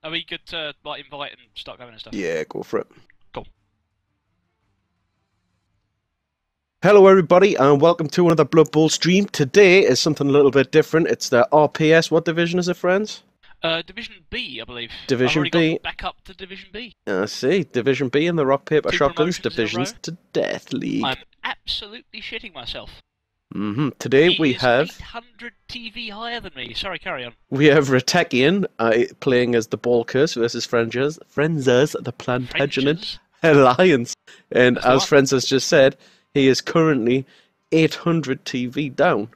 Are we good to like invite and start going and stuff? Yeah, go for it. Cool. Hello everybody and welcome to another Blood Bowl stream. Today is something a little bit different. It's the RPS, what division is it, friends? Division B, I believe. Division I've already B. got back up to Division B. I see. Division B in the Rock Paper 2 Shotguns promotions in a Divisions row. to Death League. I'm absolutely shitting myself. Today He we is have 800 TV higher than me. Sorry, carry on. Rotekian playing as the Ball Curse versus Frenz0rz, the Plantagenet Frenz0rz? Alliance. And That's the as one. Frenz0rz just said, he is currently 800 TV down.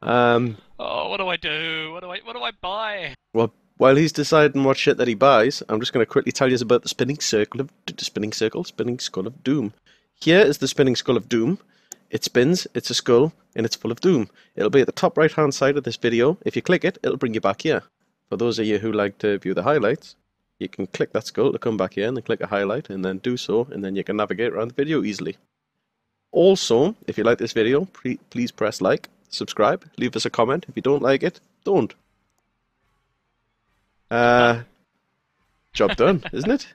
Oh, what do I do? What do I buy? Well, while he's deciding what shit that he buys, I'm just going to quickly tell you about the spinning skull of doom. Here is the spinning skull of doom. It spins, it's a skull, and it's full of doom. It'll be at the top right hand side of this video. If you click it, it'll bring you back here. For those of you who like to view the highlights, you can click that skull to come back here and then click a highlight and then do so, and then you can navigate around the video easily. Also, if you like this video, please press like, subscribe, leave us a comment. If you don't like it, don't. Job done, isn't it?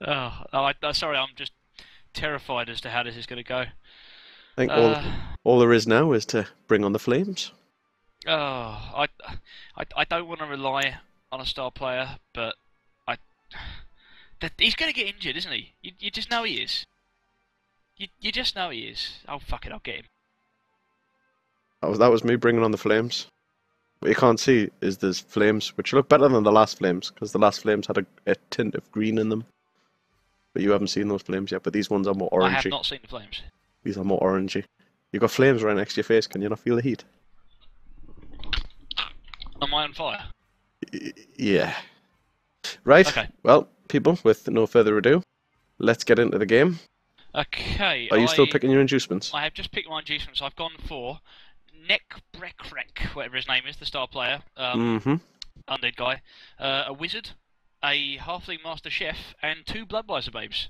Sorry, I'm just terrified as to how this is going to go. I think all there is now is to bring on the flames. I don't want to rely on a star player, but he's going to get injured, isn't he? You just know he is. You just know he is. Oh, fuck it, I'll get him. That was me bringing on the flames. What you can't see is there's flames, which look better than the last flames, because the last flames had a tint of green in them. But you haven't seen those flames yet, but these ones are more orangey. I have not seen the flames. These are more orangey. You've got flames right next to your face, can you not feel the heat? Am I on fire? Yeah. Right, okay. Well, people, with no further ado, let's get into the game. Okay. Are you still picking your inducements? I have just picked my inducements. I've gone for Nekbrekrek, whatever his name is, the star player, undead guy, a wizard, a halfling master chef, and 2 bloodweiser babes.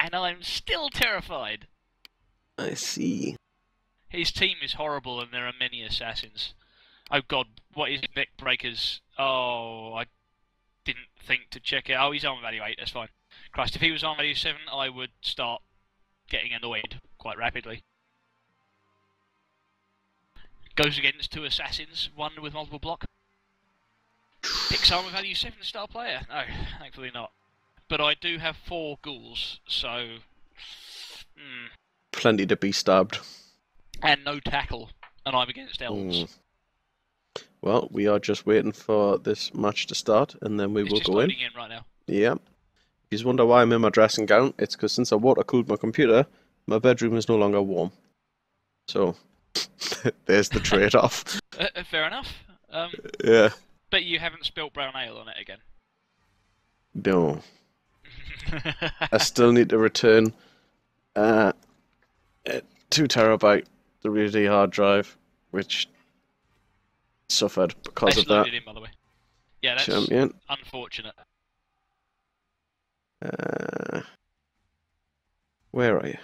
And I'm still terrified. I see. His team is horrible, and there are many assassins. Oh god, what is Neckbreakers? Oh, I didn't think to check it. Oh, he's on value 8, that's fine. Christ, if he was on value 7, I would start getting annoyed quite rapidly. Goes against 2 assassins, 1 with multiple block. Pick someone with value 7 star player. No, thankfully not. But I do have 4 ghouls, so... Plenty to be stabbed. And no tackle, and I'm against elves. Well, we are just waiting for this match to start, and then we will go in. It's just loading in right now. Yeah. If you wonder why I'm in my dressing gown, it's because since I water-cooled my computer, my bedroom is no longer warm. So, there's the trade-off. Fair enough. Yeah. But you haven't spilt brown ale on it again. No. I still need to return a 2 terabyte WD hard drive, which suffered because of that. Loaded in, by the way. Yeah, that's unfortunate. Where are you?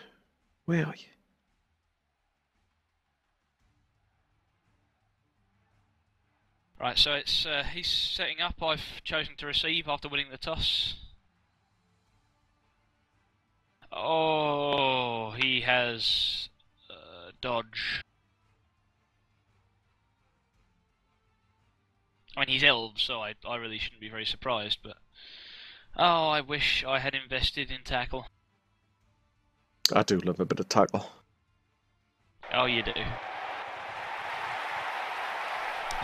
Where are you? Right, so it's he's setting up. I've chosen to receive after winning the toss. Oh, he has dodge. I mean, he's elves, so I really shouldn't be very surprised, but... Oh, I wish I had invested in tackle. I do love a bit of tackle. Oh, you do.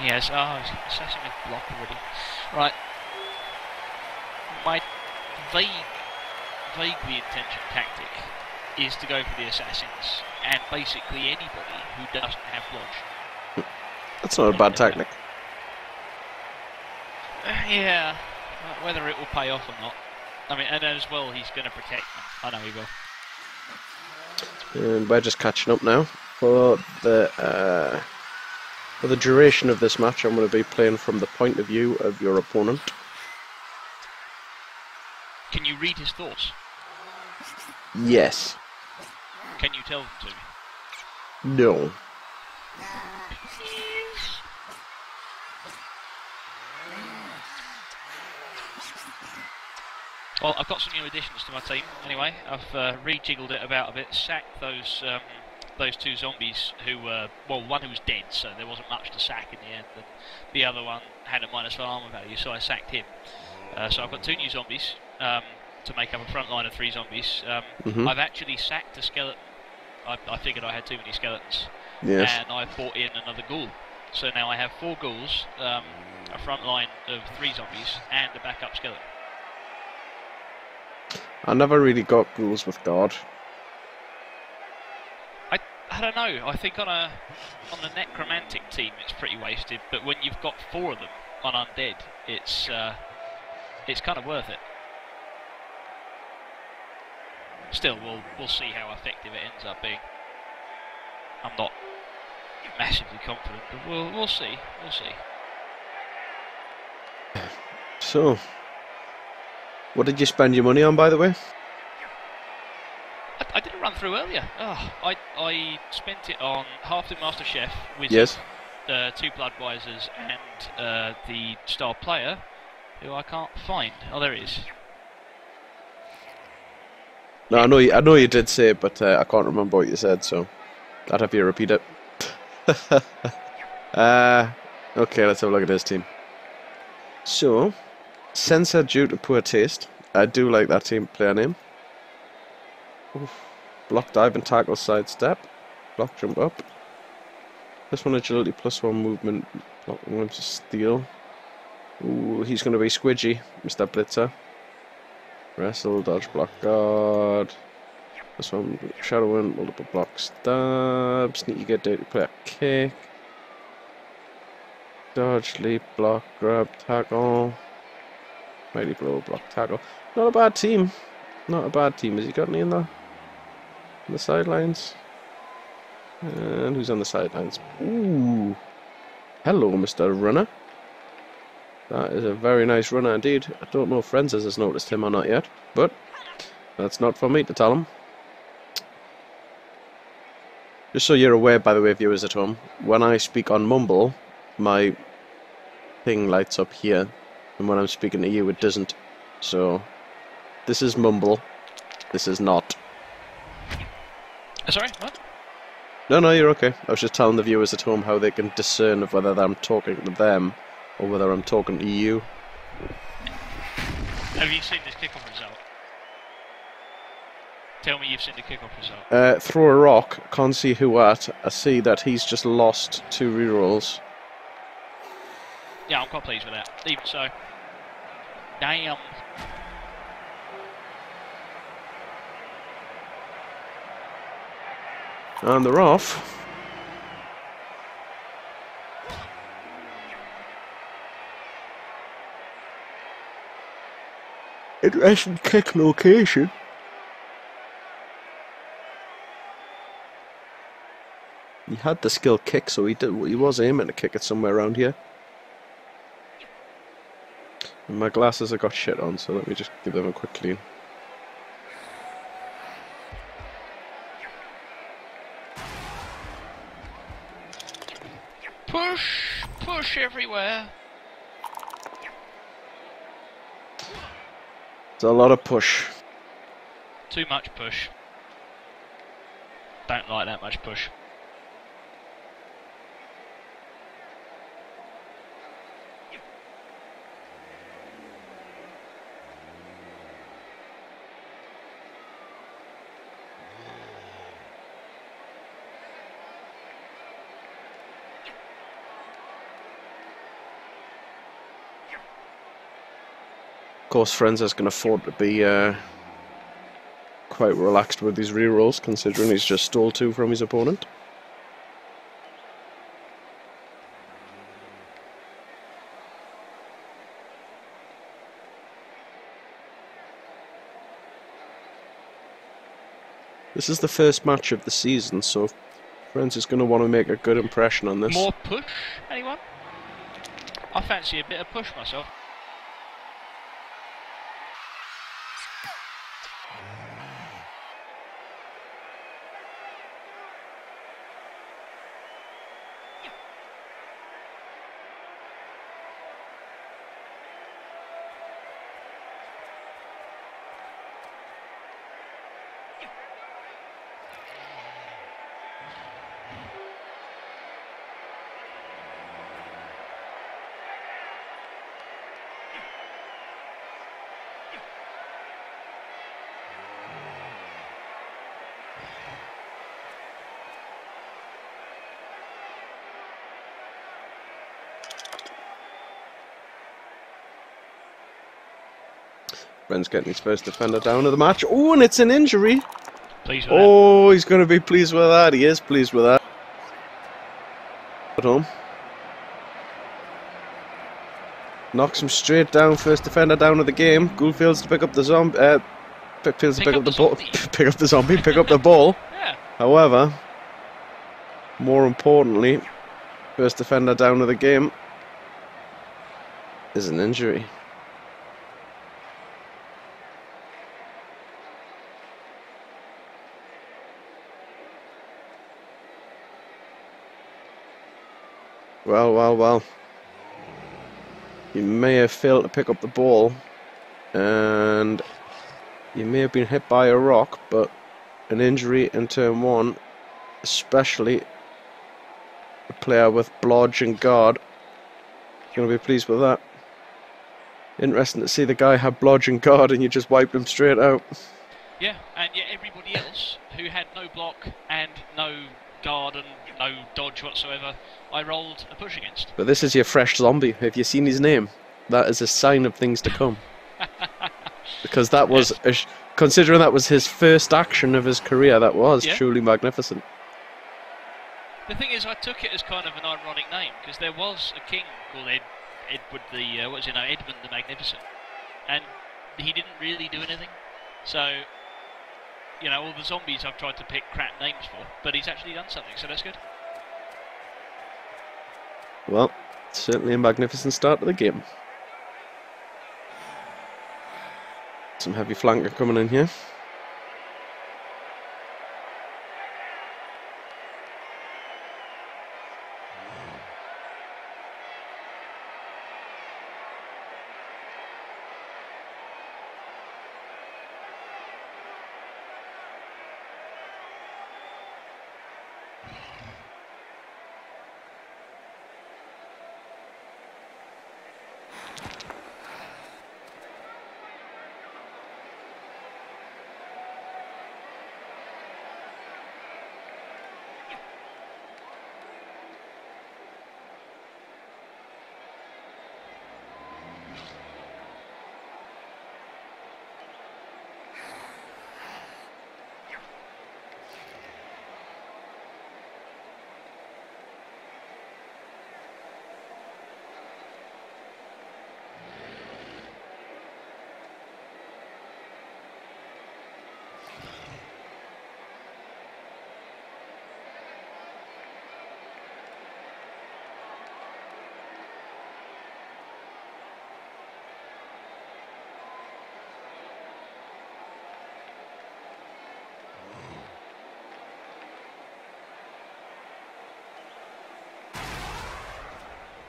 Yes, he's assassin with block already. Right. My vaguely intention tactic is to go for the assassins, and basically anybody who doesn't have dodge. That's not a bad tactic. Yeah, whether it will pay off or not. I mean, and as well, he's going to protect them. I know he will. And we're just catching up now. For the duration of this match, I'm going to be playing from the point of view of your opponent. Can you read his thoughts? Yes. Can you tell them to me? No. Well, I've got some new additions to my team. Anyway, I've rejiggled it about a bit, sacked those two zombies who were, well, one who was dead, so there wasn't much to sack in the end, and the other one had a -1 armor value, so I sacked him. So I've got 2 new zombies to make up a front line of 3 zombies. I've actually sacked a skeleton. I figured I had too many skeletons, Yes. and I brought in another ghoul. So now I have 4 ghouls, a front line of 3 zombies, and a backup skeleton. I never really got ghouls with God. I don't know. I think on the necromantic team it's pretty wasted, but when you've got 4 of them on undead, it's kind of worth it. Still, we'll see how effective it ends up being. I'm not massively confident, but we'll see. We'll see. So, what did you spend your money on, by the way? I did a run through earlier. Oh, I spent it on half the Master Chef with Yes. 2 Bloodwisers and the star player, who I can't find. Oh, there it is. No, I know you did say it, but I can't remember what you said, so I'd have you repeat it. Okay, let's have a look at this team. So, censored due to poor taste. I do like that team player name. Oof. Block, dive and tackle, sidestep. Block, jump up. +1 agility, +1 movement. Block, limbs of steel. Ooh, he's going to be squidgy, Mr. Blitzer. Wrestle, dodge, block, guard. +1 shadow wind, multiple block, stab. Sneaky, get dirty, player kick. Dodge, leap, block, grab, tackle. Mighty blow, block, tackle. Not a bad team. Not a bad team. Has he got any in there? On the sidelines? And who's on the sidelines? Ooh. Hello, Mr. Runner. That is a very nice runner indeed. I don't know if Frenz0rz has noticed him or not yet, but that's not for me to tell him. Just so you're aware, by the way, viewers at home, when I speak on Mumble, my thing lights up here, and when I'm speaking to you, it doesn't. So, this is Mumble. This is not. Sorry, what? No, you're okay. I was just telling the viewers at home how they can discern of whether I'm talking to them or whether I'm talking to you. Have you seen this kickoff result? Tell me you've seen the kickoff result. Throw a rock, can't see who at. I see that he's just lost 2 rerolls. Yeah, I'm quite pleased with that. Even so. Damn. And they're off. Interesting kick location. He had the skill kick, so he was aiming to kick it somewhere around here. And my glasses have got shit on, so let me just give them a quick clean. Push everywhere. It's a lot of push. Too much push. Don't like that much push. Of course, Frenz0rz can afford to be quite relaxed with his rerolls, considering he's just stole 2 from his opponent. This is the first match of the season, so Frenz0rz is going to want to make a good impression on this. More push, anyone? I fancy a bit of push myself. Frenz getting his first defender down of the match. Oh, and it's an injury. Pleased with that. Oh, he's going to be pleased with that. He is pleased with that. At home. Knocks him straight down. First defender down of the game. Gould fails to pick up the zombie. Fails to pick up the ball. Pick up the zombie. Pick up the ball. Yeah. However, more importantly, first defender down of the game is an injury. Well. You may have failed to pick up the ball, and you may have been hit by a rock, but an injury in turn 1, especially a player with blodge and guard, is going to be pleased with that. Interesting to see the guy have blodge and guard and you just wiped him straight out. Yeah, and yet everybody else who had no block and no guard and no dodge whatsoever, I rolled a push against. But this is your fresh zombie. Have you seen his name? That is a sign of things to come. Because that was, considering that was his first action of his career, that was truly magnificent. The thing is, I took it as kind of an ironic name, because there was a king called Edward Edmund the Magnificent, and he didn't really do anything. So, you know, all the zombies I've tried to pick crap names for, but he's actually done something, so that's good. Well, certainly a magnificent start to the game. Some heavy flanker coming in here.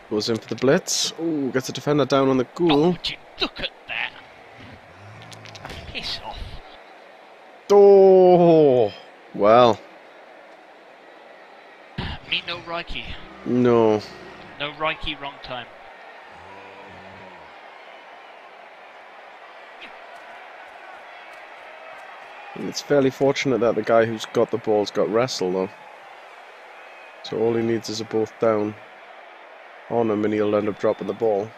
Goes in for the blitz. Oh, gets a defender down on the Ghoul. Oh, would you look at that? Piss off. Oh, well. Me no Reiki. No. No Reiki, wrong time. It's fairly fortunate that the guy who's got the ball's got wrestle though. So all he needs is a both down on him and he'll end up dropping the ball.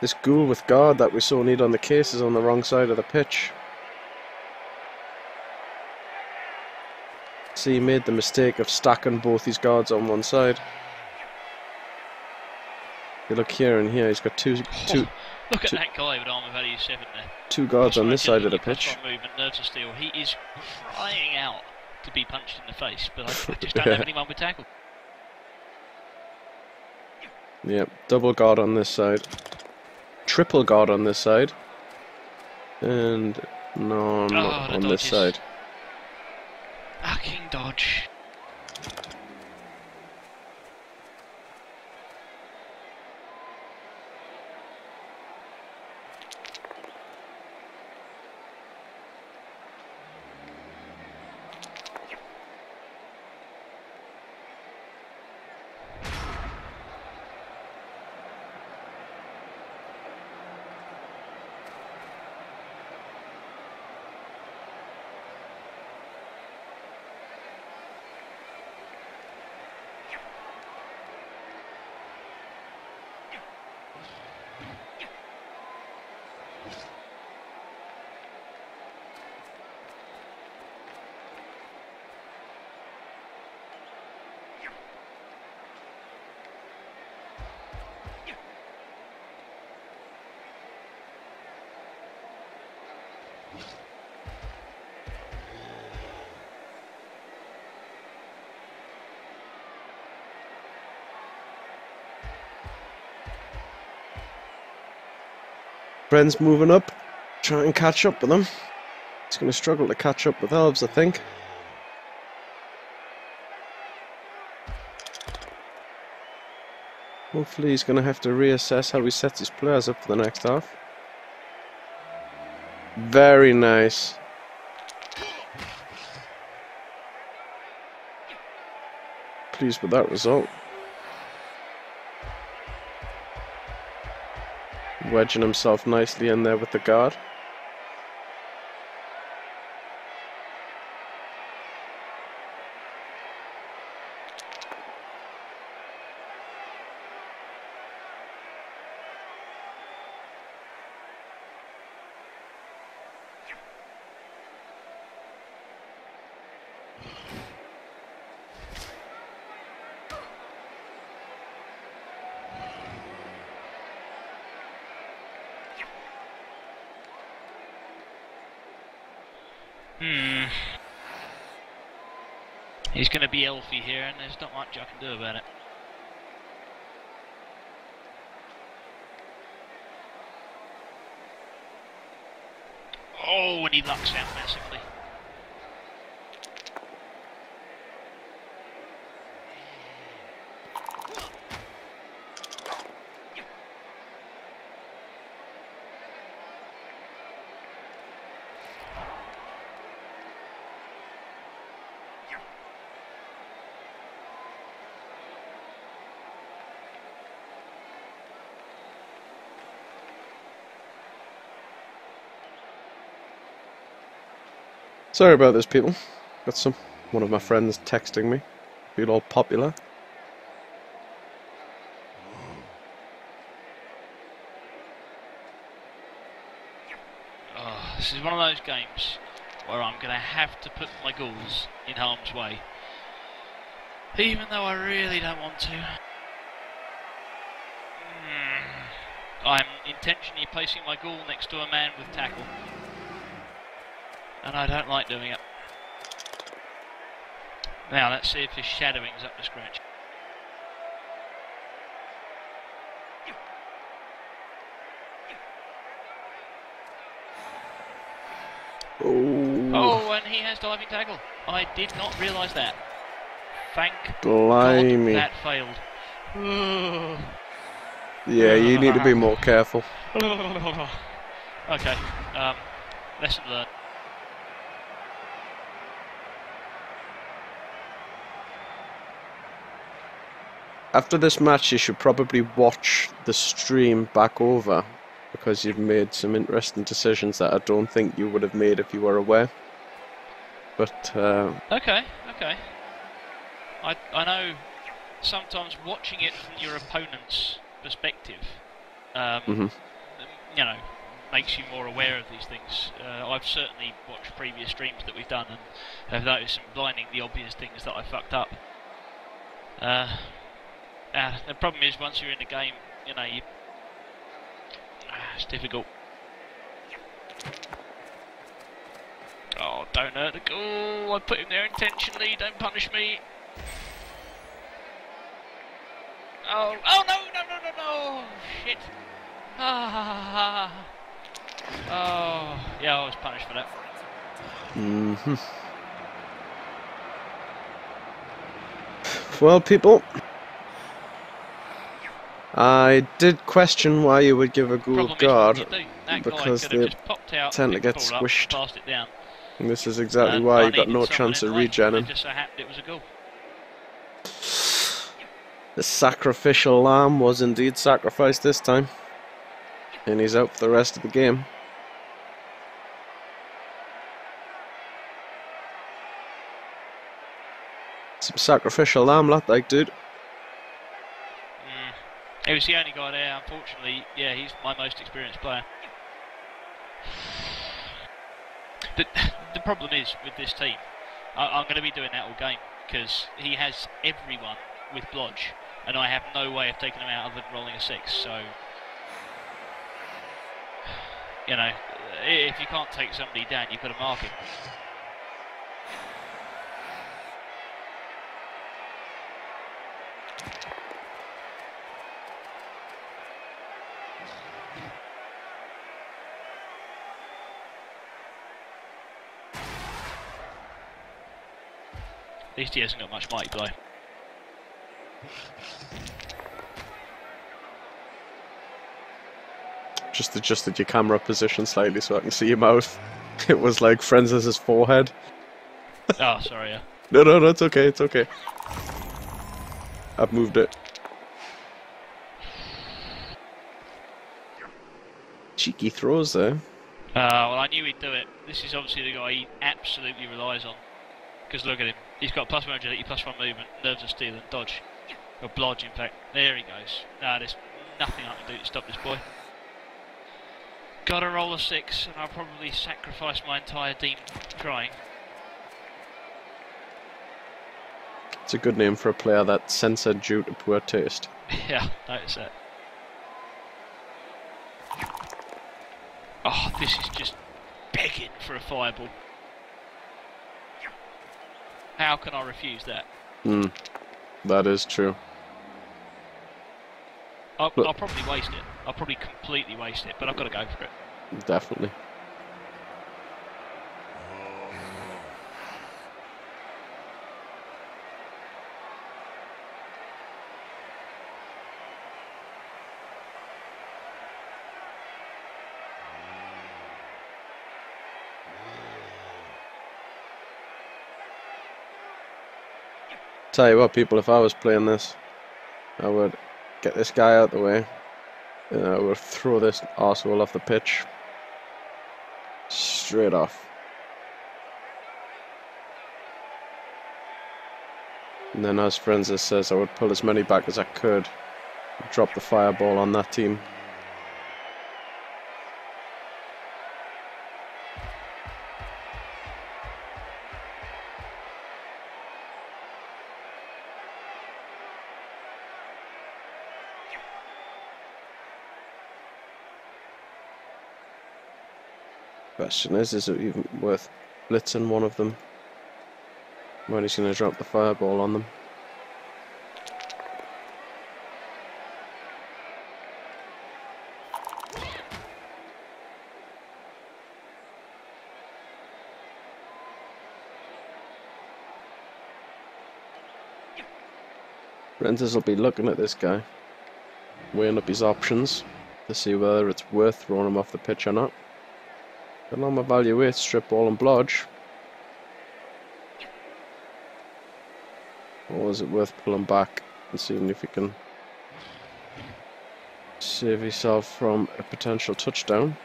This Ghoul with guard that we so need on the case is on the wrong side of the pitch. See, he made the mistake of stacking both his guards on one side. You look here and here, he's got two look at that guy with armour value 7 there. Two guards on this side of the pitch. Movement, nerves of steel. He is crying out to be punched in the face, but I just don't have anyone with tackle. Yep, double guard on this side. Triple guard on this side. And none on this side. Fucking dodge. Frenz moving up, try and catch up with them. He's going to struggle to catch up with elves, I think. Hopefully he's going to have to reassess how he sets his players up for the next half. Very nice. Pleased with that result. Wedging himself nicely in there with the guard. He's going to be elfy here, and there's not much I can do about it. Oh, and he lucks out massively. Sorry about this, people. Got one of my friends texting me. Feel all popular. Oh, this is one of those games where I'm going to have to put my ghouls in harm's way, even though I really don't want to. I'm intentionally placing my ghoul next to a man with tackle, and I don't like doing it. Now let's see if his shadowing's up to scratch. Oh, and he has diving tackle. I did not realise that. Thank Blimey. God that failed. Yeah, you need to be more careful. Okay, lesson learned. After this match, you should probably watch the stream back over, because you've made some interesting decisions that I don't think you would have made if you were aware. But Okay. I know sometimes watching it from your opponent's perspective, you know, makes you more aware of these things. I've certainly watched previous streams that we've done and have noticed some blindingly obvious things that I fucked up. The problem is, once you're in the game, you know, it's difficult. Oh, don't hurt the goal. I put him there intentionally. Don't punish me. Oh no! Shit. Oh, yeah, I was punished for that. Well, people, I did question why you would give a ghoul guard, because they tend to get squished. And this is exactly why you got no chance of regenning. Just so happened it was a goal. The sacrificial lamb was indeed sacrificed this time, and he's out for the rest of the game. Some sacrificial lamb, like, dude. He was the only guy there, unfortunately. Yeah, he's my most experienced player. The problem is with this team, I'm going to be doing that all game, because he has everyone with blodge, and I have no way of taking him out other than rolling a 6, so... You know, if you can't take somebody down, you've got to mark him. At least he hasn't got much mighty blow. Just adjusted your camera position slightly so I can see your mouth. It was like Frenz0rz forehead. Oh, sorry, yeah. No, it's okay, it's okay. I've moved it. Cheeky throws there. Well, I knew he'd do it. This is obviously the guy he absolutely relies on. Because look at him. He's got +1 agility, +1 movement, nerves of steel and dodge. Or blodge, in fact. There he goes. There's nothing I can do to stop this boy. Gotta roll a 6, and I'll probably sacrifice my entire team trying. It's a good name for a player that's censored due to poor taste. Yeah, notice that. Oh, this is just begging for a fireball. How can I refuse that? That is true. I'll probably waste it. I'll probably completely waste it, but I've got to go for it. Definitely. Tell you what, people, if I was playing this, I would get this guy out the way, and I would throw this arsehole off the pitch. Straight off. And then, as Frenz0rz says, I would pull as many back as I could, drop the fireball on that team. Question is it even worth blitzing one of them when he's going to drop the fireball on them? Frenz0rz will be looking at this guy, weighing up his options to see whether it's worth throwing him off the pitch or not. Can I evaluate strip ball and blodge? Or is it worth pulling back and seeing if you can save yourself from a potential touchdown?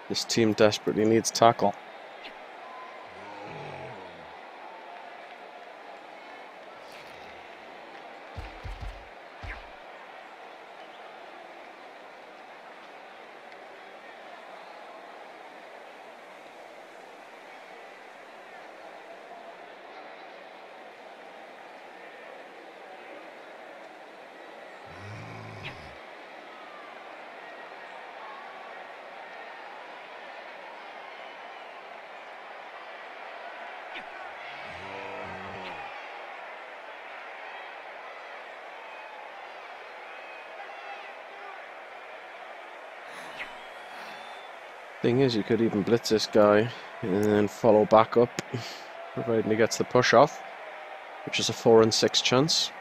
This team desperately needs tackle. Thing is, you could even blitz this guy and then follow back up, providing he gets the push off, which is a 4 in 6 chance.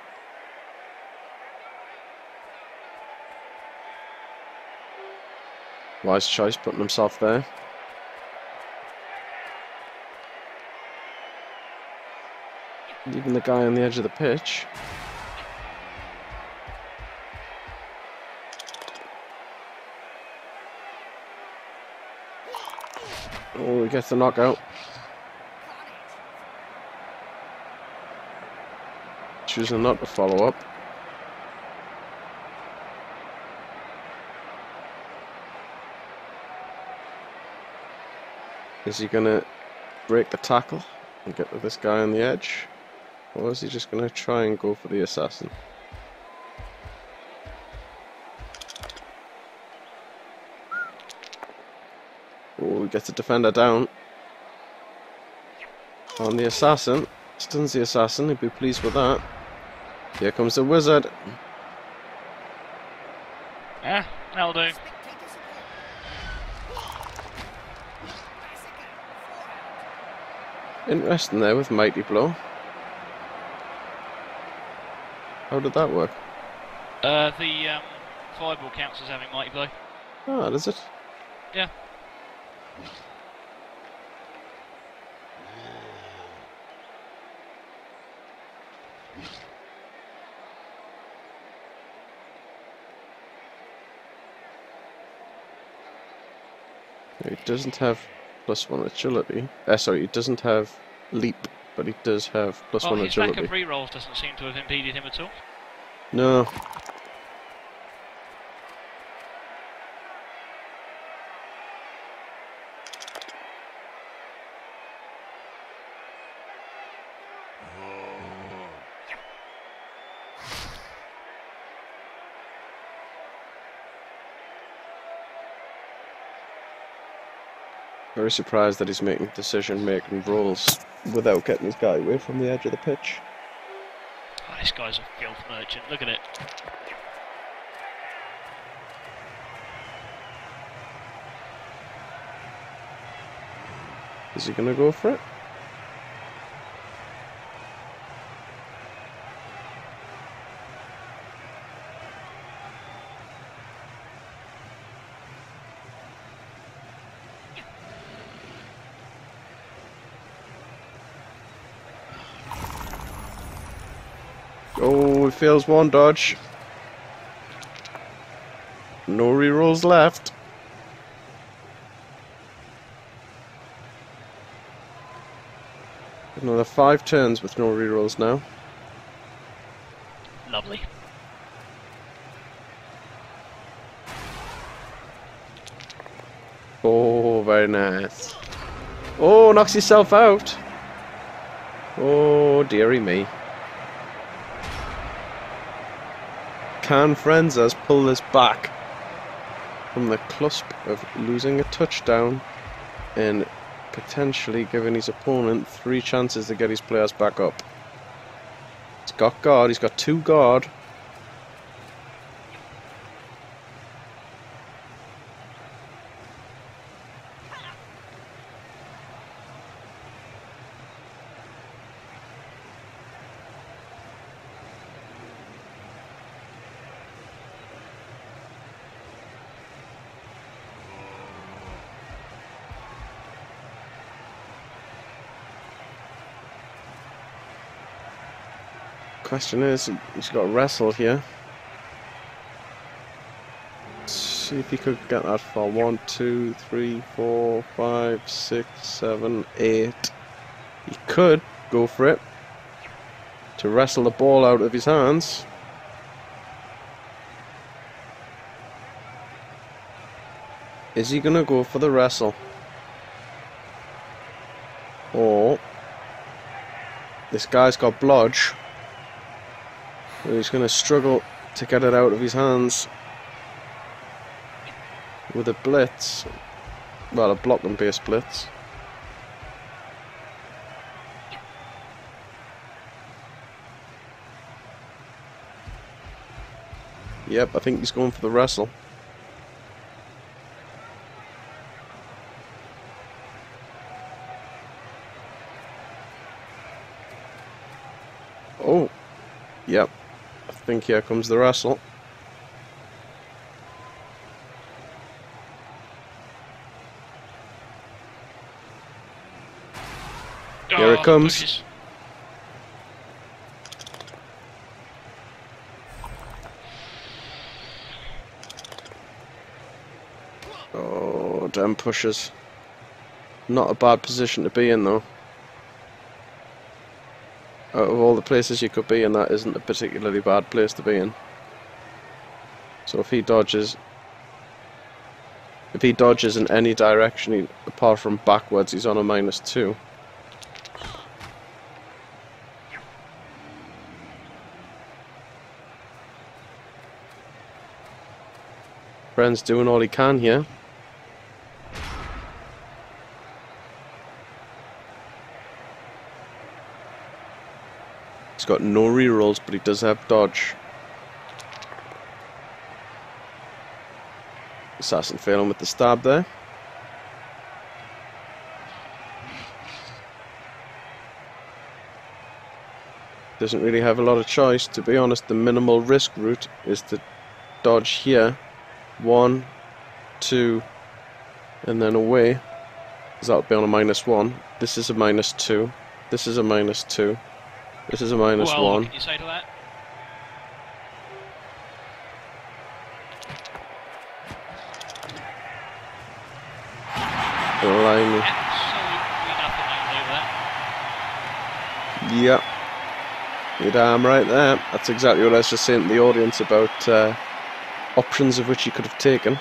Wise choice, putting himself there. Leaving the guy on the edge of the pitch. Oh, he gets the knockout. Choosing not to follow up. Is he going to break the tackle and get to this guy on the edge? Or is he just going to try and go for the assassin? Oh, he gets the defender down. On the assassin. Stuns the assassin, he'd be pleased with that. Here comes the wizard. Yeah, that'll do. Interesting there with Mighty Blow. How did that work? The fireball counts as having mighty blow. Ah, does it? Yeah. It doesn't have +1 agility. Sorry, it doesn't have leap, but it does have +1 his agility. lack of re-rolls doesn't seem to have impeded him at all. No. Very surprised that he's making decision-making rolls without getting his guy away from the edge of the pitch. Oh, this guy's a filth merchant. Look at it. Is he gonna go for it? Oh, he fails one dodge. No rerolls left. Another 5 turns with no rerolls now. Lovely. Oh, very nice. Oh, knocks himself out. Oh, dearie me. Can Frenz0rz pull this back from the cusp of losing a touchdown and potentially giving his opponent 3 chances to get his players back up? He's got guard, he's got 2 guard. Question is, he's got to wrestle here. Let's see if he could get that far. 1, 2, 3, 4, 5, 6, 7, 8. He could go for it to wrestle the ball out of his hands. Is he going to go for the wrestle? Or this guy's got blodge. He's going to struggle to get it out of his hands with a blitz. Well, a block and base blitz. Yep, I think he's going for the wrestle. Oh, yep. I think here comes the wrestle. Here it comes. Pushes. Oh, damn pushes. Not a bad position to be in, though. Out of all the places you could be in, that isn't a particularly bad place to be in. So if he dodges in any direction apart from backwards, he's on a -2. Frenz doing all he can here. He's got no rerolls, but he does have dodge. Assassin failing with the stab there. doesn't really have a lot of choice. To be honest, the minimal risk route is to dodge here. 1, 2, and then away. Because that'll be on a -1. This is a -2. This is a -2. This is a -1. Well, what can you say to that? Blimey. Absolutely nothing I can do with that. Yep. You're damn right there. That's exactly what I was just saying to the audience about options of which you could have taken.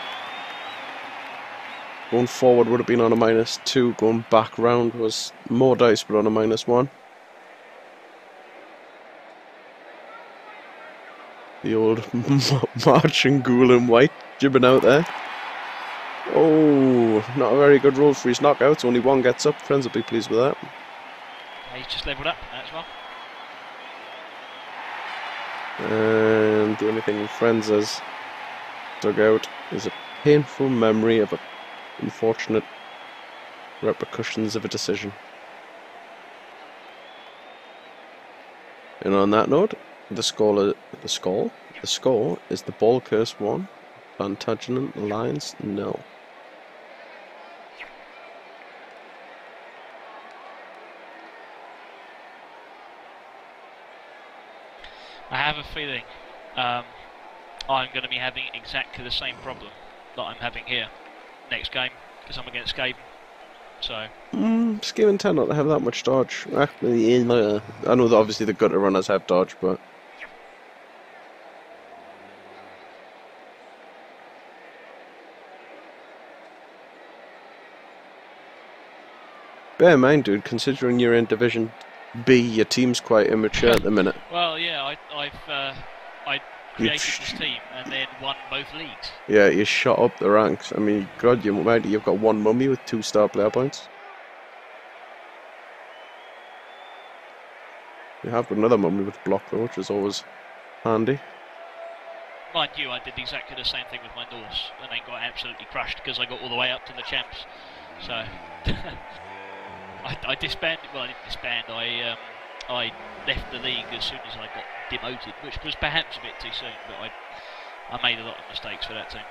Going forward would have been on a -2. Going back round was more dice, but on a -1. The old marching ghoul in white jibbing out there. Oh, not a very good roll for his knockouts. Only one gets up. Frenz will be pleased with that. He's just levelled up as well. And the only thing Frenz0rz dug out is a painful memory of unfortunate repercussions of a decision. And on that note, the score is the ball curse 1, Plantagenet Lions 0. I have a feeling I'm going to be having exactly the same problem that I'm having here next game, because I'm against Gaben. So Skaven tend not to have that much dodge. I know that obviously the gutter runners have dodge, but bear in mind, dude, considering you're in Division B, your team's quite immature at the minute. Well, yeah, I created this team and then won both leagues. Yeah, you shot up the ranks. I mean, God, you've got one mummy with 2 star player points. You have got another mummy with block though, which is always handy. Mind you, I did exactly the same thing with my Norse and then got absolutely crushed because I got all the way up to the champs. So I disbanded. Well, I didn't disband. I left the league as soon as I got demoted, which was perhaps a bit too soon, but I made a lot of mistakes for that team.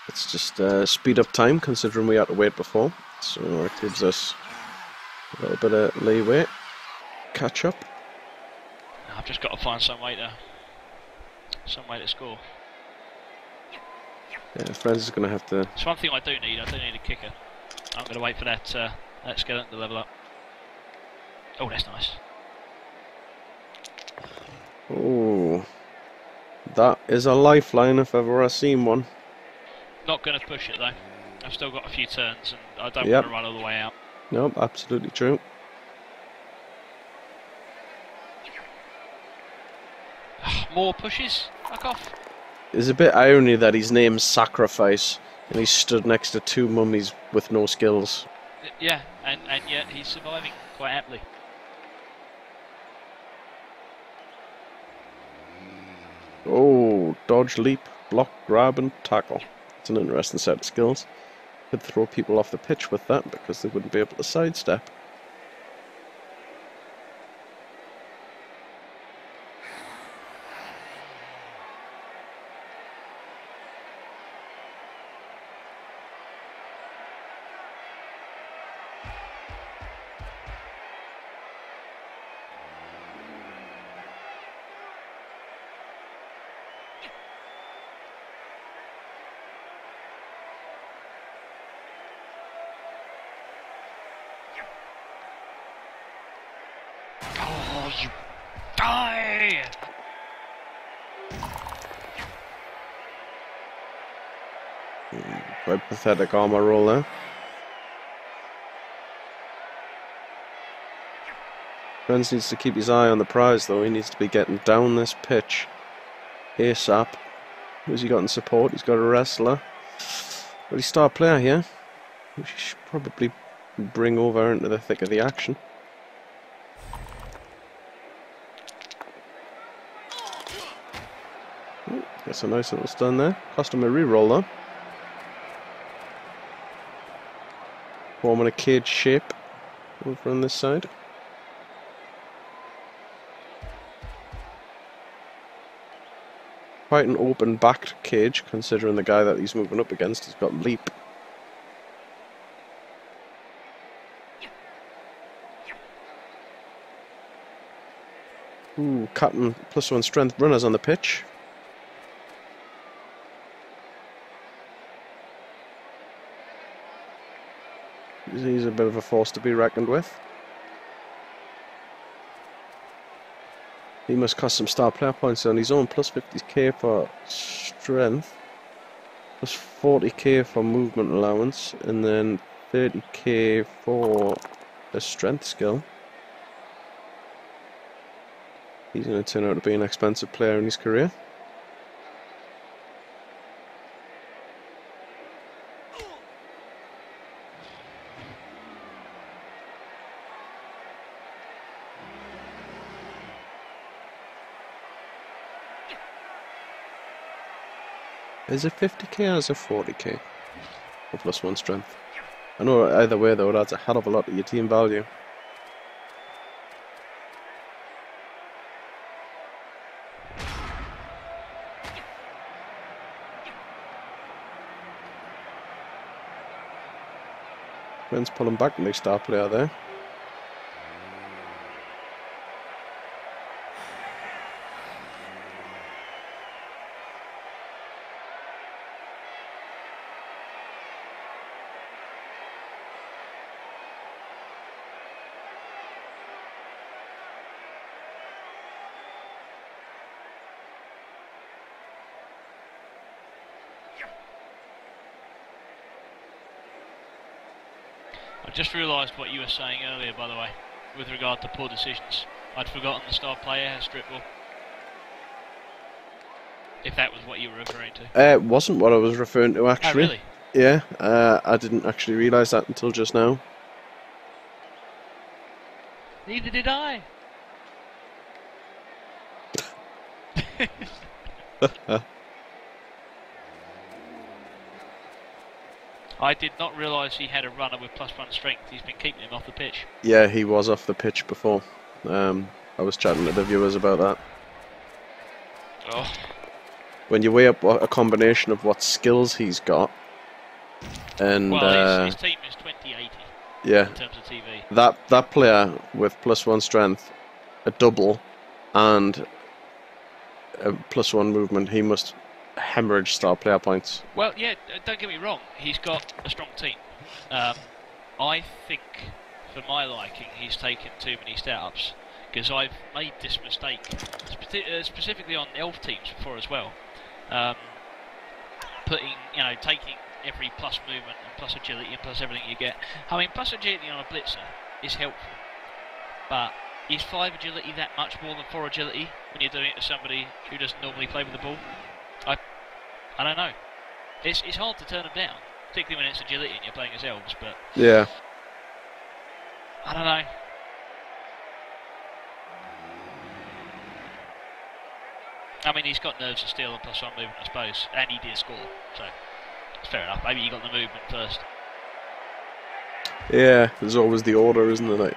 Let's just speed up time, considering we had to wait before. So that gives us a little bit of leeway. Catch up. I've just got to find some way to score. Yeah, Frenz is going to have to... It's one thing I do need a kicker. I'm going to wait for that skeleton to level up. Oh, that's nice. Oh, that is a lifeline if ever I've seen one. Not going to push it though. I've still got a few turns and I don't want to run all the way out. Nope, absolutely true. More pushes? Fuck off. There's a bit irony that his name's Sacrifice and he's stood next to 2 mummies with no skills. Yeah, and yet he's surviving quite happily. Oh, dodge, leap, block, grab and tackle. It's an interesting set of skills. Could throw people off the pitch with that because they wouldn't be able to sidestep. Oh, you die! Quite pathetic armor roll there. Frenz needs to keep his eye on the prize though. He needs to be getting down this pitch ASAP. Who's he got in support? He's got a wrestler. But he's star player here. We should probably bring over into the thick of the action. Gets a nice little stun there. Cost him a reroll though. Forming a cage shape over on this side. Quite an open backed cage considering the guy that he's moving up against has got leap. Ooh, Captain +1 strength runners on the pitch. He's a bit of a force to be reckoned with. He must cost some star player points on his own. Plus 50k for strength. Plus 40k for movement allowance. And then 30k for a strength skill. He's going to turn out to be an expensive player in his career. Is it 50k or is it 40k? Or +1 strength? I know either way though, it adds a hell of a lot to your team value. Frenz0rz pulling back, nice star player there. I just realised what you were saying earlier, by the way, with regard to poor decisions. I'd forgotten the star player has strip ball. If that was what you were referring to. It wasn't what I was referring to actually. Oh, really? Yeah, I didn't actually realise that until just now. Neither did I. I did not realise he had a runner with +1 strength. He's been keeping him off the pitch. Yeah, he was off the pitch before. I was chatting to the viewers about that. Oh. When you weigh up a combination of what skills he's got, and well, his team is 2080. Yeah, in terms of TV. That player with +1 strength, a double, and a +1 movement, he must hemorrhage star player points. Well, yeah, don't get me wrong, he's got a strong team. I think, for my liking, he's taken too many stat-ups, because I've made this mistake, specifically on elf teams before as well. Taking every plus movement and plus agility and plus everything you get. I mean, plus agility on a blitzer is helpful, but is 5 agility that much more than 4 agility when you're doing it to somebody who doesn't normally play with the ball? I don't know. It's hard to turn them down, particularly when it's agility and you're playing as elves, but... Yeah. I don't know. I mean, he's got nerves of steel and +1 movement, I suppose, and he did score, so it's fair enough. Maybe you got the movement first. Yeah, there's always the order, isn't there? Like,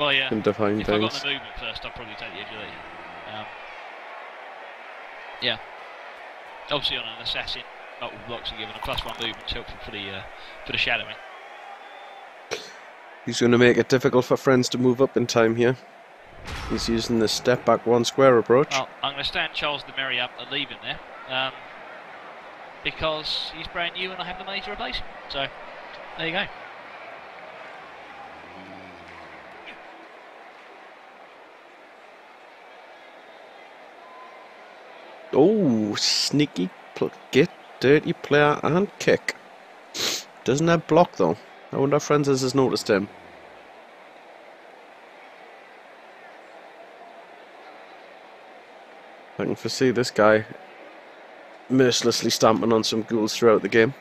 well, yeah. in define if things. I got the movement first, I'd probably take the agility. Yeah. Obviously, on an assassin, multiple blocks are given, a +1 movement's helpful for the shadowing. He's going to make it difficult for Frenz0rz to move up in time here. He's using the step back 1 square approach. Well, I'm going to stand Charles the Merry up and leave him there, because he's brand new and I have the money to replace him. So, there you go. Oh, sneaky, get dirty player and kick. Doesn't have block though. I wonder if Frenz0rz has noticed him. I can foresee this guy mercilessly stamping on some ghouls throughout the game.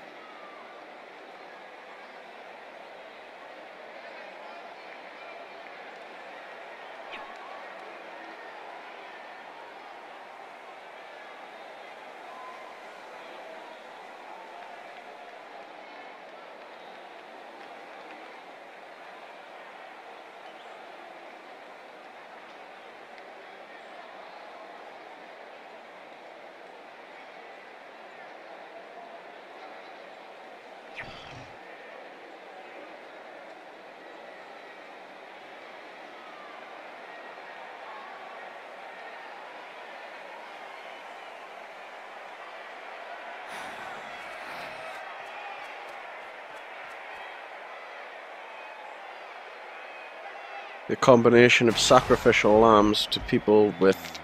The combination of sacrificial lambs to people with...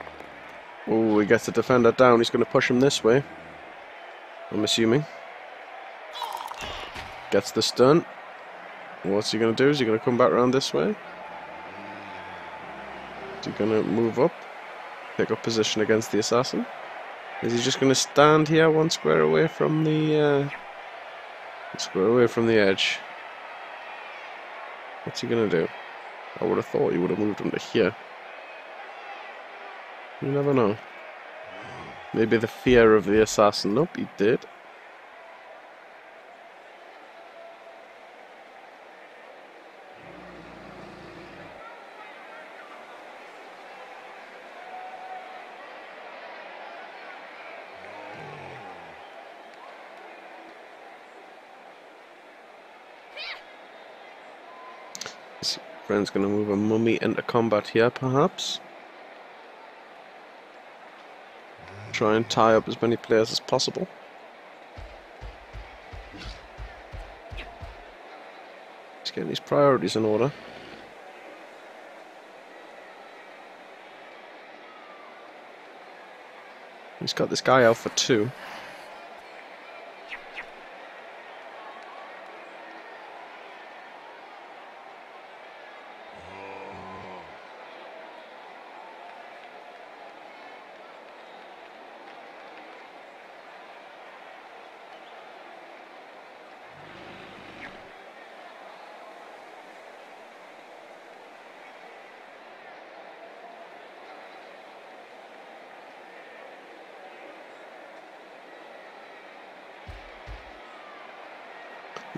Oh, he gets the defender down. He's going to push him this way, I'm assuming. Gets the stun. What's he going to do? Is he going to come back around this way? Is he going to move up? Pick up position against the assassin? Is he just going to stand here one square away from the... edge? What's he going to do? I would have thought he would have moved him to here. You never know. Maybe the fear of the assassin. Nope, he did. His friend's going to move a mummy into combat here, perhaps. Try and tie up as many players as possible. He's getting his priorities in order. He's got this guy out for 2.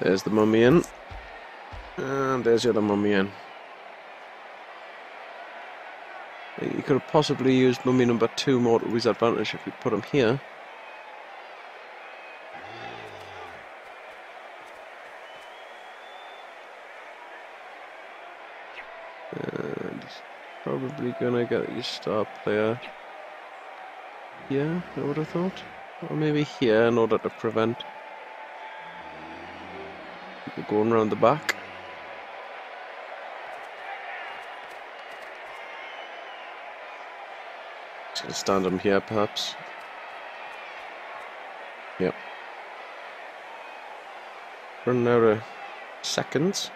There's the mummy in. And there's the other mummy in. You could have possibly used mummy number 2 more to his advantage if you put him here. And he's probably gonna get his star player here, I would have thought. Or maybe here in order to prevent people going around the back. Just gonna stand him here perhaps. Yep. Running out of seconds.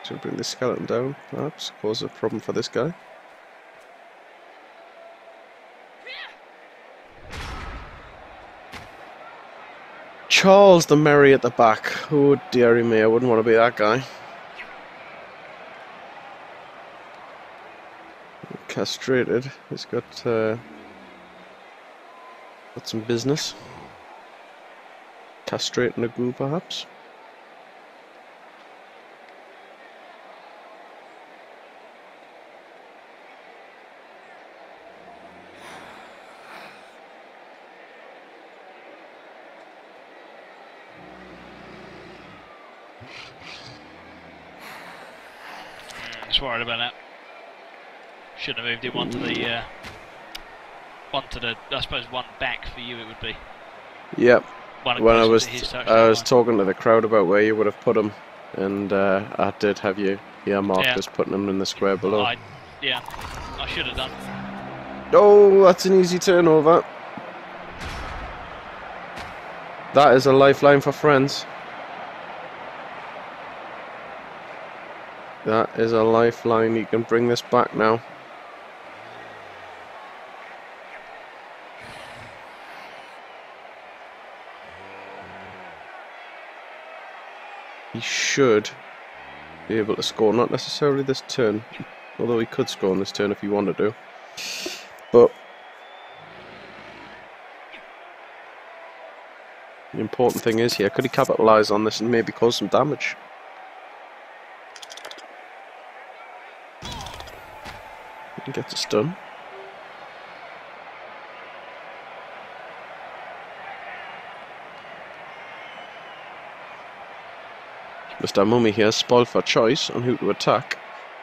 Should bring the skeleton down, perhaps, cause a problem for this guy. Charles the Merry at the back. Oh dearie me, I wouldn't want to be that guy. Castrated. He's got some business. Castrating a goo, perhaps. Just worried about that. Should have moved it one to the, I suppose one back for you it would be. Yep. When I was line. talking to the crowd about where you would have put him, and I did have you earmarked as putting him in the square below. I should have done. Oh, that's an easy turnover. That is a lifeline for Frenz. That is a lifeline. You can bring this back now. He should be able to score, not necessarily this turn, although he could score on this turn if he wanted to. But the important thing is here, could he capitalise on this and maybe cause some damage? He gets a stun. Mr. Mummy here spoiled for choice on who to attack.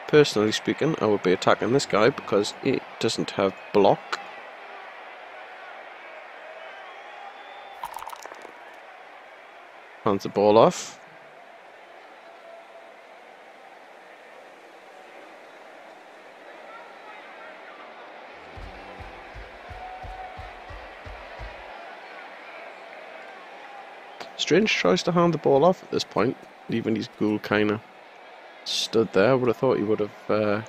Personally speaking, I would be attacking this guy because he doesn't have block. Hands the ball off. Strange choice to hand the ball off at this point, leaving his ghoul kind of stood there. I would have thought he would have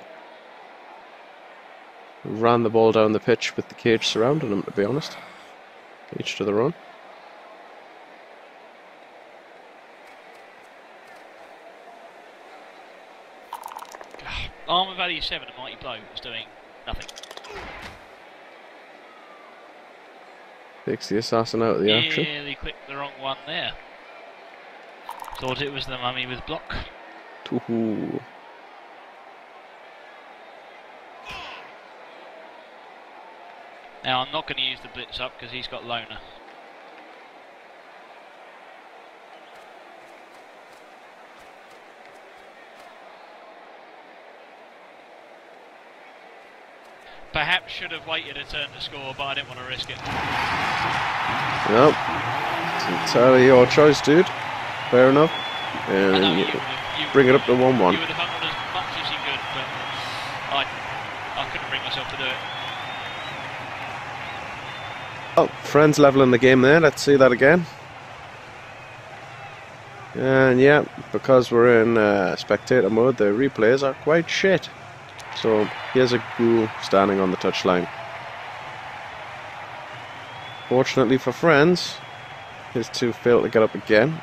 ran the ball down the pitch with the cage surrounding him, to be honest. Each to their own. Armour value 7, a mighty blow was doing nothing. Takes the assassin out of the action. Really clicked the wrong one there. Thought it was the mummy with block. Ooh. Now I'm not going to use the blitz up because he's got loner. Perhaps should have waited a turn to score, but I didn't want to risk it. Nope. It's entirely your choice, dude. Fair enough. And you bring it up to 1-1. You would have hunted as much as you could, but I couldn't bring myself to do it. Oh, Frenz leveling the game there. Let's see that again. And yeah, because we're in spectator mode, the replays are quite shit. So here's a ghoul standing on the touchline. Fortunately for Frenz, his two fail to get up again.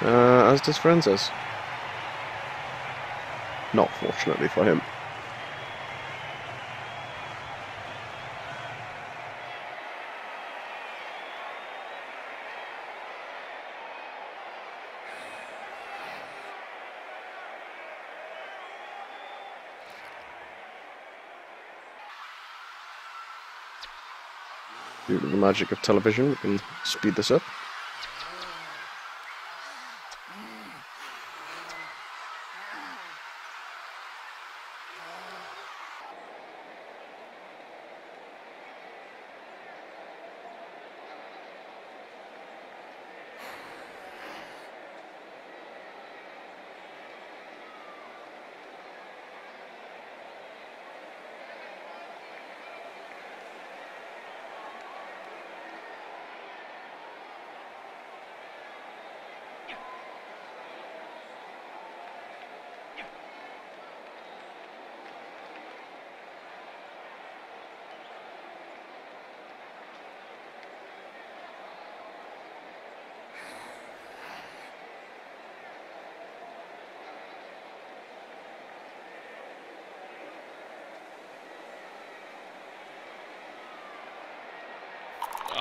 As does Frenz0rz. Not fortunately for him. Due to the magic of television, we can speed this up.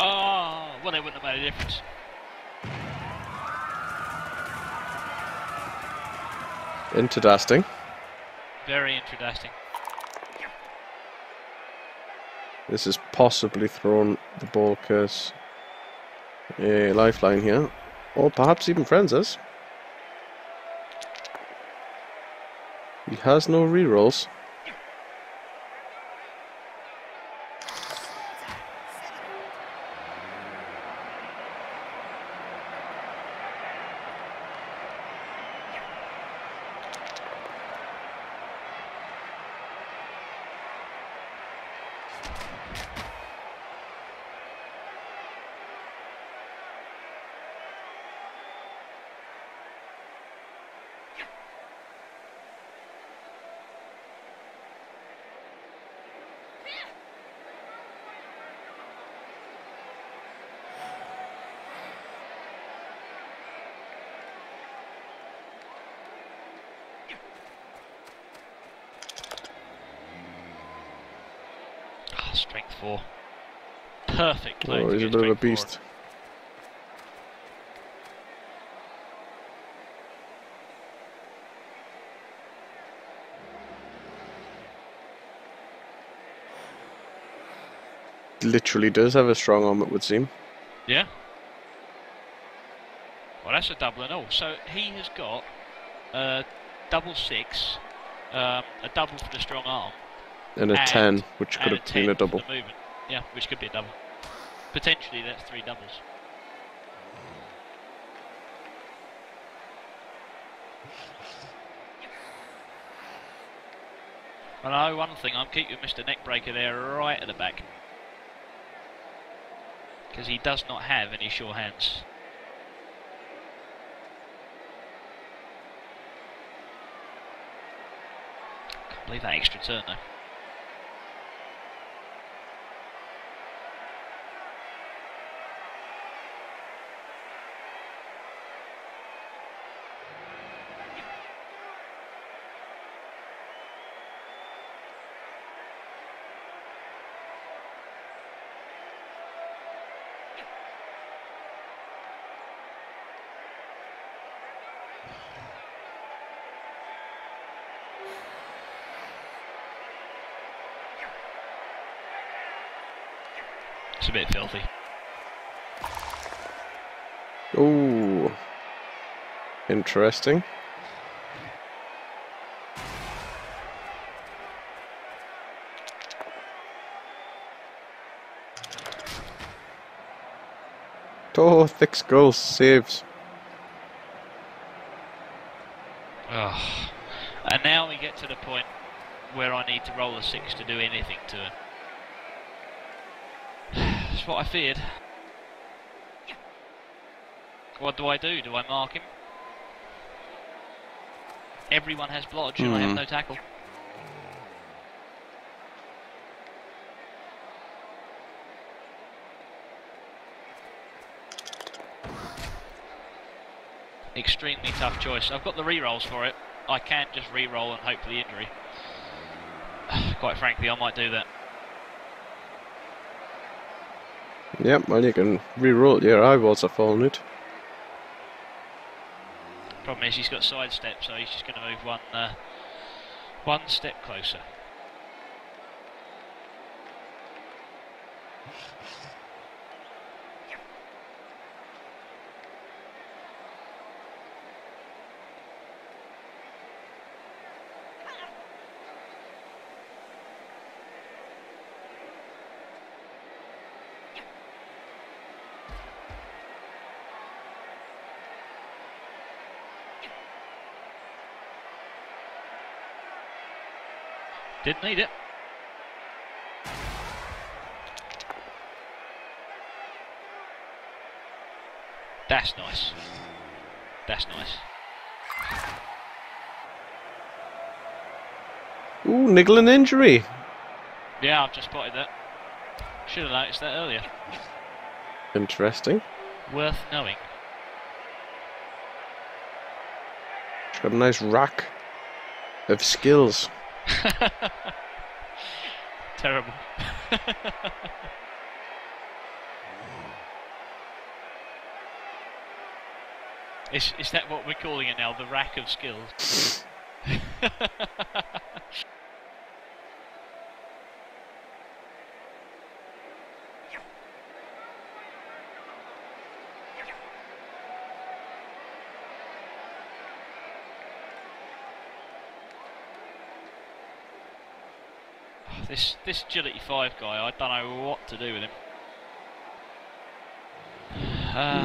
Oh, well, it wouldn't have made a difference. Interdasting. Very interesting. This has possibly thrown the ball curse a lifeline here. Or perhaps even Frenz0rz. He has no rerolls. Strength 4. Perfect. Oh, he's a bit of a beast. Literally does have a strong arm, it would seem. Yeah. Well, that's a double and all. So he has got double 6, a double for the strong arm. And a 10, which could have been a double. For the movement. Yeah, which could be a double. Potentially, that's 3 doubles. And I know one thing, I'm keeping Mr. Neckbreaker there right at the back. because he does not have any sure hands. Can't believe that extra turn though. It's a bit filthy. Ooh. Interesting. Oh, thick skull saves. Oh. And now we get to the point where I need to roll a 6 to do anything to him. That's what I feared. What do I do? Do I mark him? Everyone has blodge and I have no tackle. Extremely tough choice. I've got the re-rolls for it. I can just re-roll and hope for the injury. Quite frankly, I might do that. Yep, well you can re-roll your eyeballs off on it. Problem is he's got sidestep, so he's just going to move one step closer. Didn't need it. That's nice. That's nice. Ooh, niggling injury. Yeah, I've just spotted that. Should have noticed that earlier. Interesting. Worth knowing. She's got a nice rack of skills. Terrible. Is that what we're calling it now? The rack of skills? This agility 5 guy, I don't know what to do with him.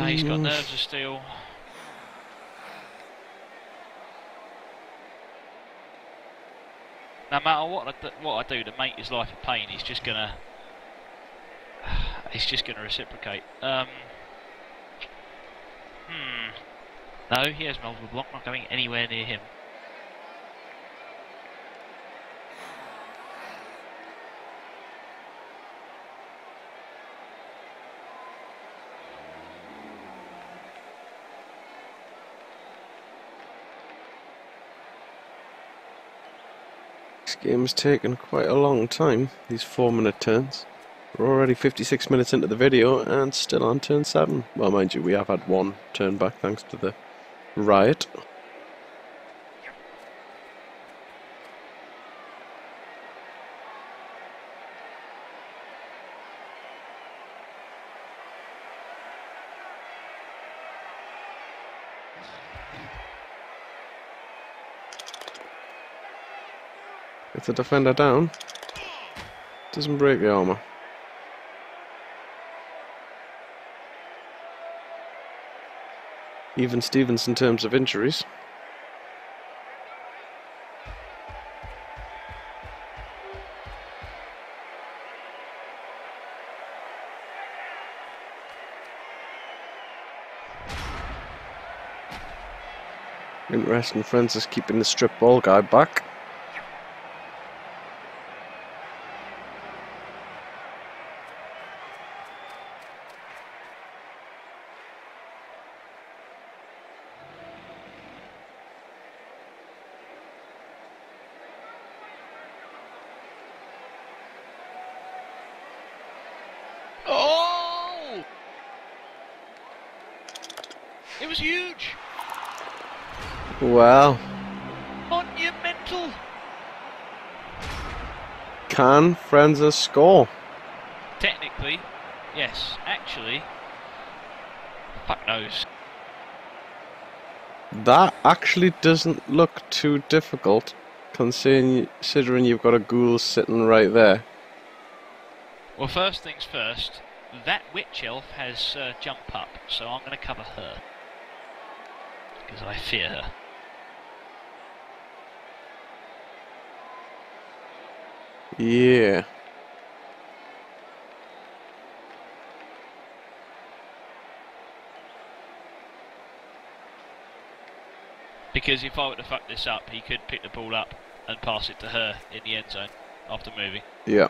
He's got nerves of steel. No matter what I do to make his life a pain, he's just gonna reciprocate. No, he has multiple block. Not going anywhere near him. This game's taken quite a long time, these 4-minute turns. We're already 56 minutes into the video and still on turn 7. Well, mind you, we have had one turn back thanks to the riot. Gets the defender down. Doesn't break the armour. Even Stevens in terms of injuries. Interesting. Frenz is keeping the strip ball guy back. Oh! It was huge! Well, Monumental! can Frenz0rz score? Technically, yes. Actually, fuck knows. That actually doesn't look too difficult, considering you've got a ghoul sitting right there. Well, first things first, that witch elf has jump up, so I'm going to cover her. Because I fear her. Yeah. Because if I were to fuck this up, he could pick the ball up and pass it to her in the end zone after moving. Yeah.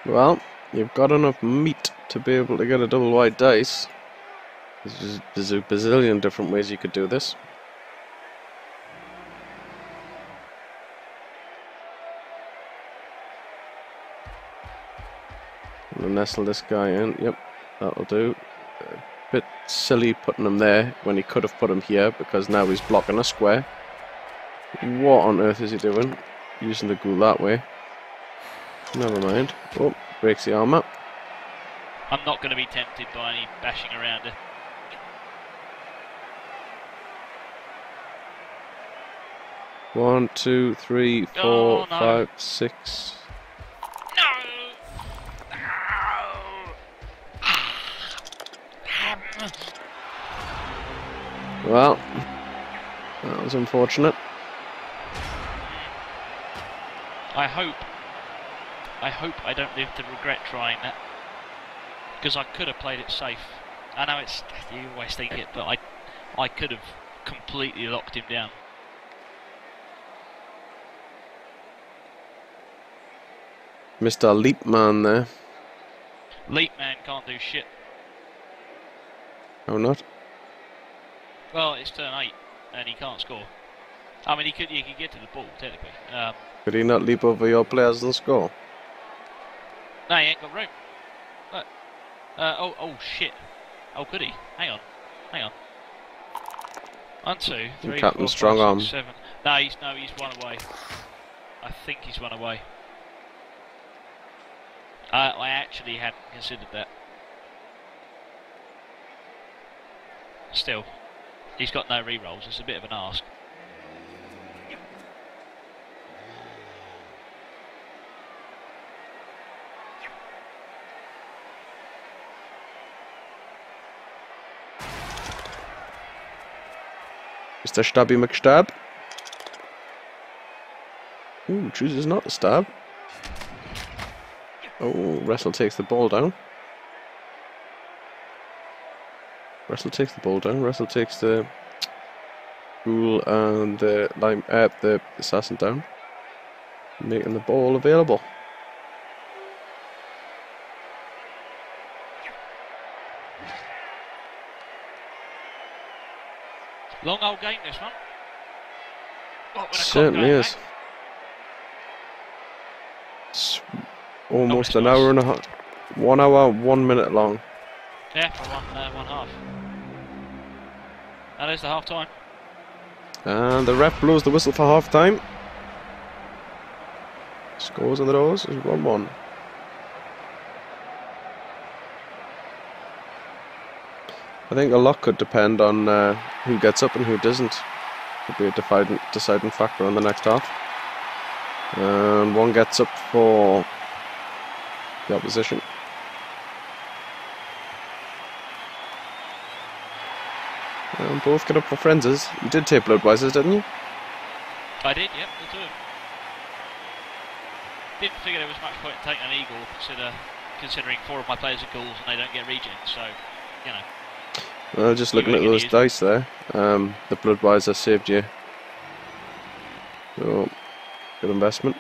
Well, you've got enough meat to be able to get a double wide dice. There's a bazillion different ways you could do this. I'm gonna nestle this guy in. Yep, that'll do. A bit silly putting him there when he could have put him here because now he's blocking a square. What on earth is he doing? Using the ghoul that way. Never mind. Oh, breaks the armor. I'm not going to be tempted by any bashing around her. One, two, three, four, Oh, no. 5, 6. No! Well, that was unfortunate. I hope I don't live to regret trying that. Because I could have played it safe. I know it's, you always think it, but I could have completely locked him down. Mr. Leapman there. Leap man can't do shit. How not? Well, it's turn 8 and he can't score. I mean, he could get to the ball technically. Could he not leap over your players and score? No, he ain't got room. Look. Oh shit. Oh, could he? Hang on. 1, 2, 3, Captain 4, Strong 5, Arm. 6, 7. No, he's run away. I think he's run away. I actually hadn't considered that. Still, he's got no re-rolls. It's a bit of an ask. Mr. Stabby McStab. Ooh, chooses not to stab. Oh, Wrestle takes the ball down. Wrestle takes the ball down. Wrestle takes the ghoul and the assassin down, making the ball available. Long old game, this one. What, when a Certainly clock is. going It's almost Oh, an it's hour and a half. 1 hour, 1 minute long. back? Yeah, for one half. And there's the half time. And the ref blows the whistle for half time. Scores on the doors is 1-1. I think a lot could depend on who gets up and who doesn't. Could be a deciding factor on the next half. And one gets up for the opposition. Both get up for Frenz0rz. You did take Bloodwisers, didn't you? I did, yep, the two. Didn't figure there was much point in taking an eagle, considering 4 of my players are ghouls and they don't get regen, so, you know. Well, just looking at those dice there, the Bloodwiser saved you. So, good investment.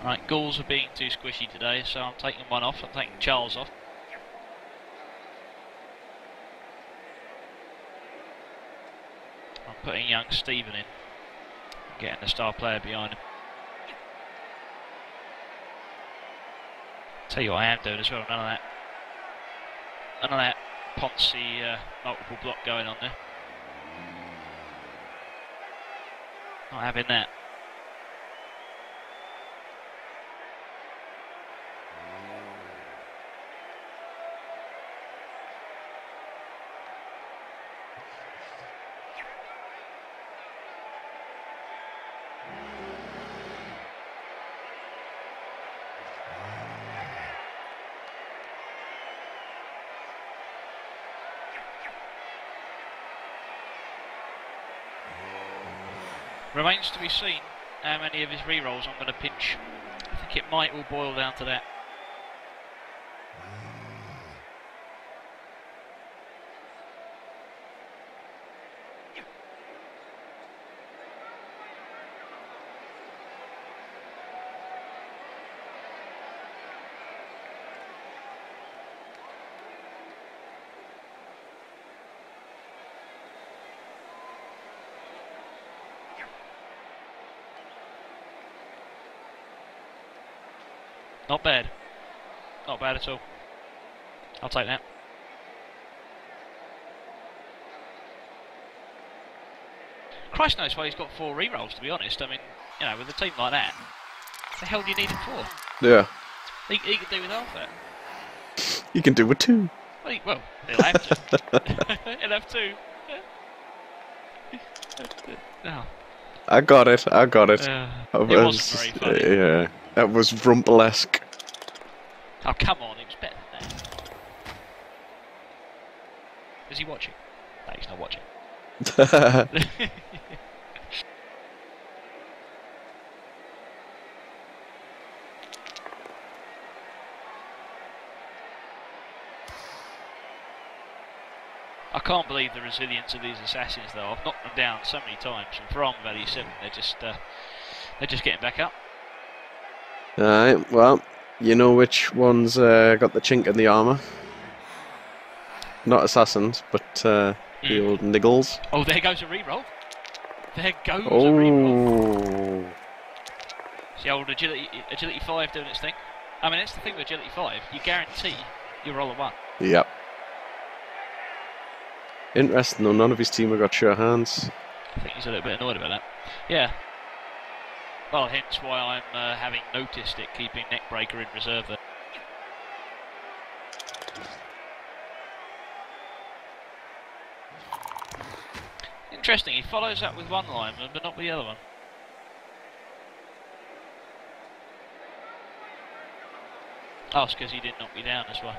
Right, ghouls are being too squishy today, so I'm taking one off. I'm taking Charles off. I'm putting young Stephen in. Getting the star player behind him. Tell you what I am doing as well, none of that Ponzi multiple block going on there. Not having that. Remains to be seen how many of his rerolls I'm going to pinch. I think it might all boil down to that. Not bad. Not bad at all. I'll take that. Christ knows why he's got 4 rerolls, to be honest. I mean, you know, with a team like that, what the hell do you need him for? Yeah. He can do with half that. You can do with 2. Well, he'll have to. He'll have 2. No. I got it. It wasn't very funny. Yeah. That was Rumpelesque. Oh, come on, it was better than that. Is he watching? No, he's not watching. I can't believe the resilience of these assassins, though. I've knocked them down so many times, and for armor value 7, they're just getting back up. Alright, well, you know which ones got the chink in the armour. Not assassins, but the old niggles. Oh, there goes a reroll. There goes a reroll. It's the old agility 5 doing its thing. I mean, that's the thing with agility 5. You guarantee you roll a 1. Yep. Interesting though, none of his team have got sure hands. I think he's a little bit annoyed about that. Yeah. Well, hence why I'm having noticed it, keeping Neckbreaker in reserve there. Interesting, he follows up with one lineman, but not with the other one. Oh, it's because he didn't knock me down as well.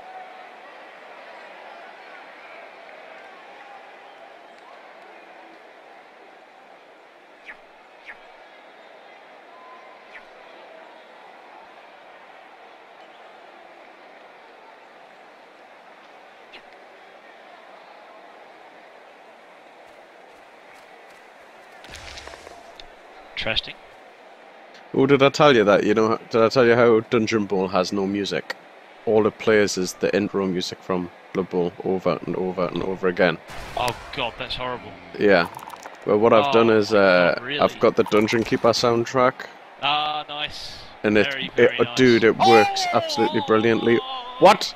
Interesting. Oh, did I tell you that? You know, did I tell you how Dungeon Bowl has no music? All it plays is the intro music from Blood Bowl over and over and over again. Oh god, that's horrible. Yeah. Well, what I've done is really? I've got the Dungeon Keeper soundtrack. Ah, nice. And very nice. Dude, it works absolutely brilliantly. What?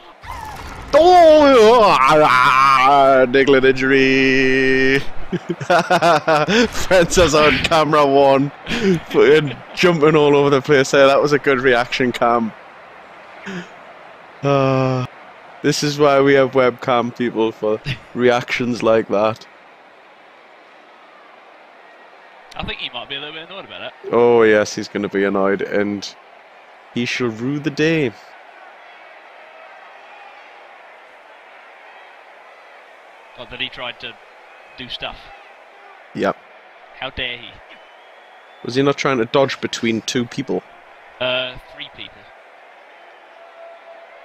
Oh, Niglet injury. Frenz0rz on camera 1, jumping all over the place there. That was a good reaction cam. This is why we have webcam people, for reactions like that. I think he might be a little bit annoyed about that. Oh yes, he's going to be annoyed, and he shall rue the day. Like that he tried to do stuff. Yep. How dare he? Was he not trying to dodge between two people? 3 people.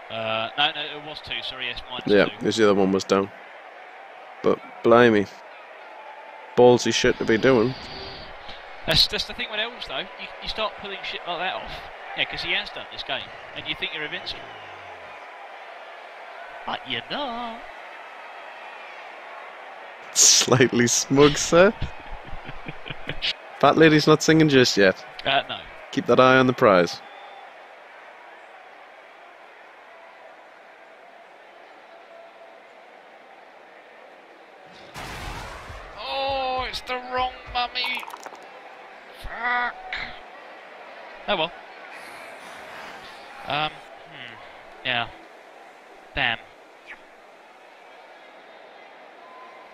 No, it was 2. Sorry, yes, minus 2. Yeah, because the other one was down. But blimey, ballsy shit to be doing. That's the thing with elves, though. You start pulling shit like that off. Yeah, because he has done this game, and you think you're invincible. But you're not. Slightly smug, sir. Fat lady's not singing just yet. No. Keep that eye on the prize. Oh, it's the wrong mummy. Fuck. Oh well. Yeah. Damn.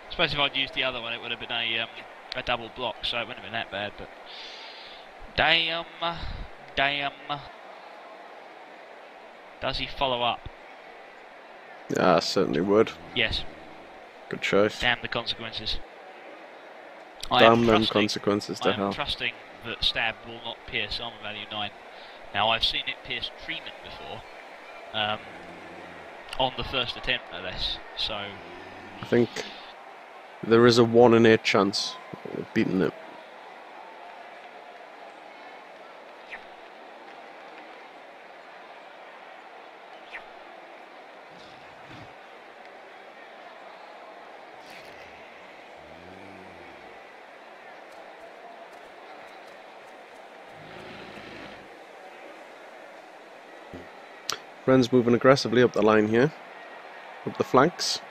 I suppose if I'd used the other one, it would have been a double block, so it wouldn't have been that bad. But damn. Does he follow up? Yeah, I certainly would. Yes. Good choice. Damn the consequences. Damn them consequences to I am hell. trusting that stab will not pierce armor value 9. Now I've seen it pierce treatment before. On the first attempt, no less. So I think there is a 1 in 8 chance of beating it. Frenz moving aggressively up the line here. Up the flanks.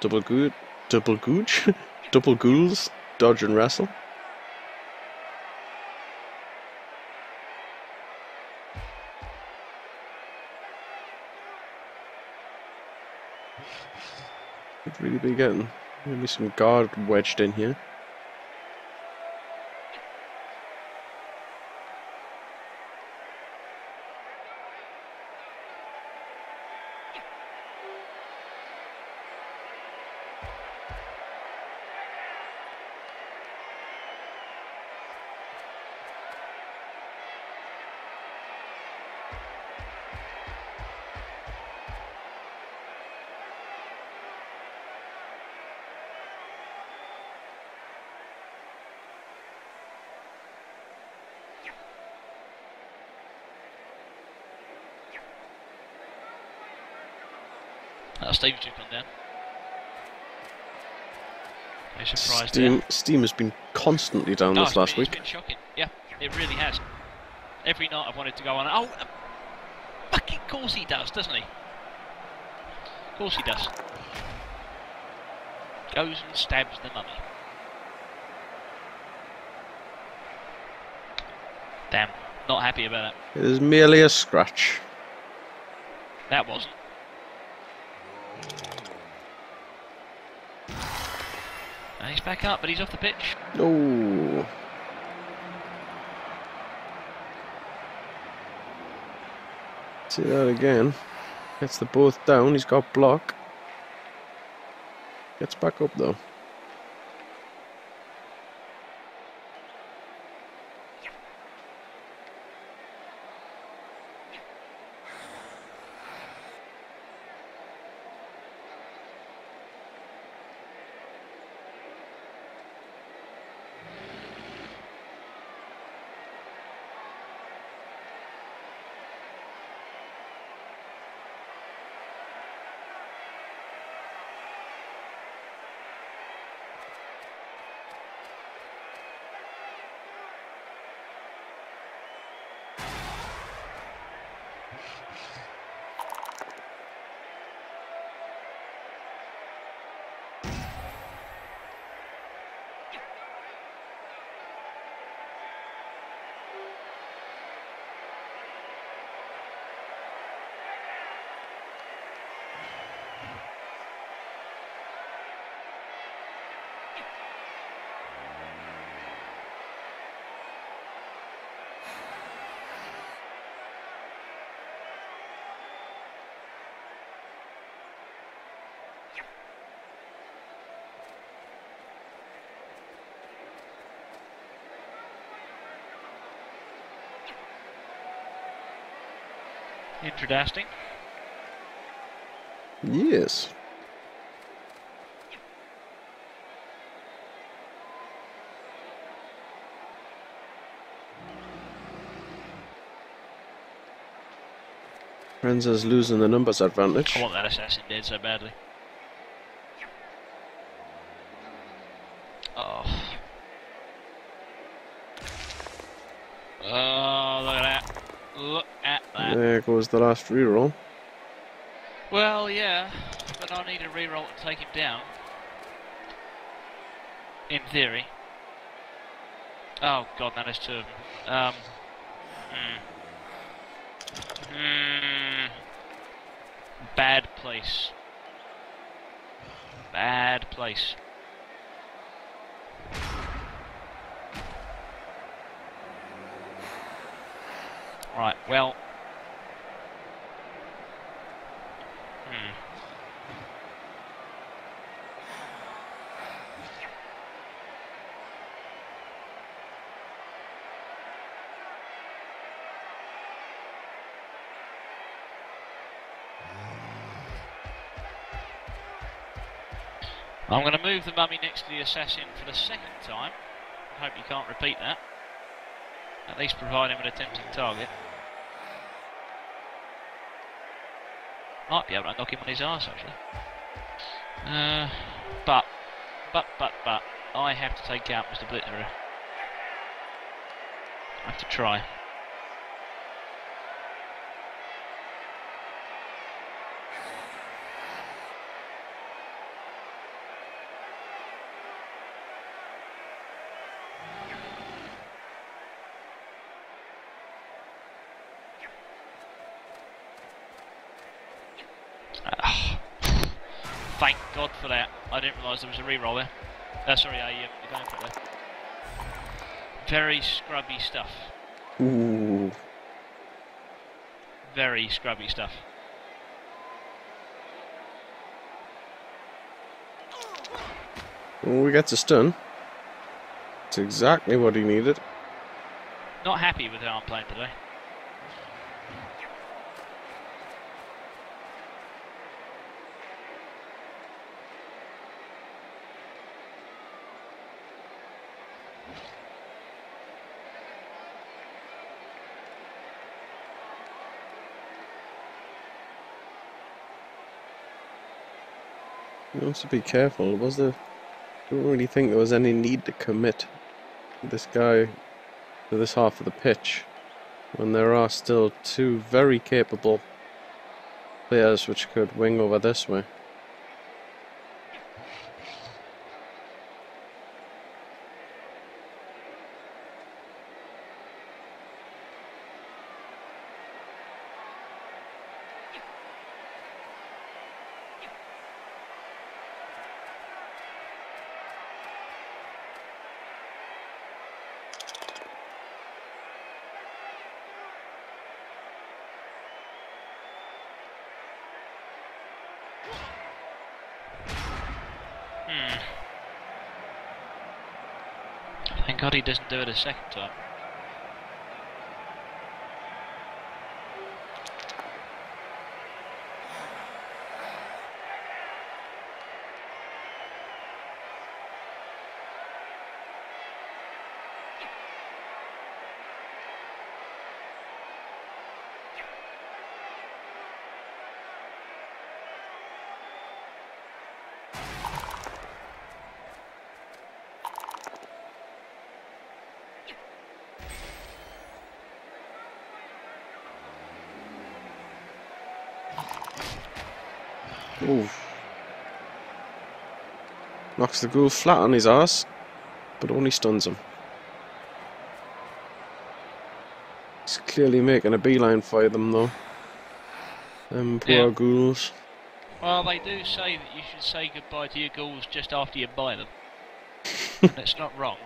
Double gooch, double ghouls, dodge and wrestle. Could really be getting maybe some guard wedged in here. Steve's just gone down. No surprise there. Steam has been constantly down this last week. It's been shocking. Yeah, it really has. Every night I've wanted to go on. Oh, fucking course he does, doesn't he? Of course he does. Goes and stabs the mummy. Damn, not happy about that. It is merely a scratch. That wasn't. And he's back up, but he's off the pitch. Oh. See that again. Gets the both down. He's got block. Gets back up though. Interesting. Yes. Frenz0rz losing the numbers advantage. I want that assassin dead so badly. Oh. Oh, look at that. Look at that. There goes the last reroll. Well, yeah, but I need a reroll to take him down. In theory. Oh god, that is two of them. Bad place. Bad place. Right, well. I'm going to move the mummy next to the assassin for the second time. I hope you can't repeat that. At least provide him an attempting target. Might be able to knock him on his arse, actually. But, I have to take out Mr. Blitterer. I have to try. Thank God for that. I didn't realise there was a reroll there. Sorry, a benefit there. Very scrubby stuff. Ooh. Very scrubby stuff. Oh, we get to stun. That's exactly what he needed. Not happy with how I'm playing today. You have to be careful. Was there? I don't really think there was any need to commit this guy to this half of the pitch when there are still two very capable players which could wing over this way. Thank God he doesn't do it a second time. Oof. Knocks the ghoul flat on his arse, but only stuns him. He's clearly making a beeline for them though. Them poor ghouls. Well, they do say that you should say goodbye to your ghouls just after you buy them. And it's not wrong.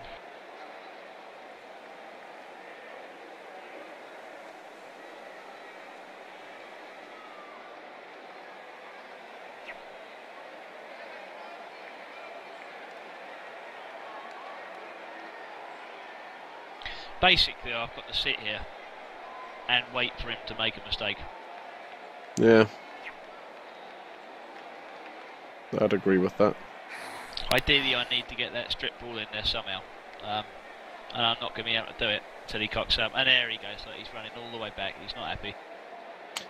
Basically, I've got to sit here and wait for him to make a mistake. Yeah. I'd agree with that. Ideally, I need to get that strip ball in there somehow. And I'm not going to be able to do it until he cocks up. And there he goes, like he's running all the way back. He's not happy.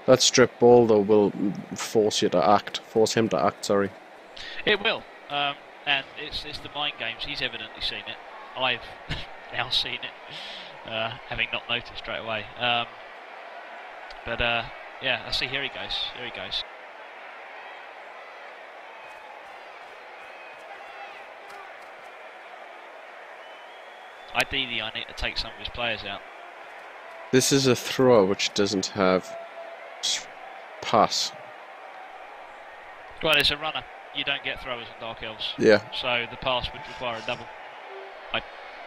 That strip ball, though, will force him to act, sorry. It will. And it's the mind games. He's evidently seen it. I've now seen it, having not noticed straight away. Yeah, I see. Here he goes. Here he goes. Ideally, I need to take some of his players out. This is a thrower which doesn't have pass. Well, it's a runner. You don't get throwers in Dark Elves. Yeah. So the pass would require a double. I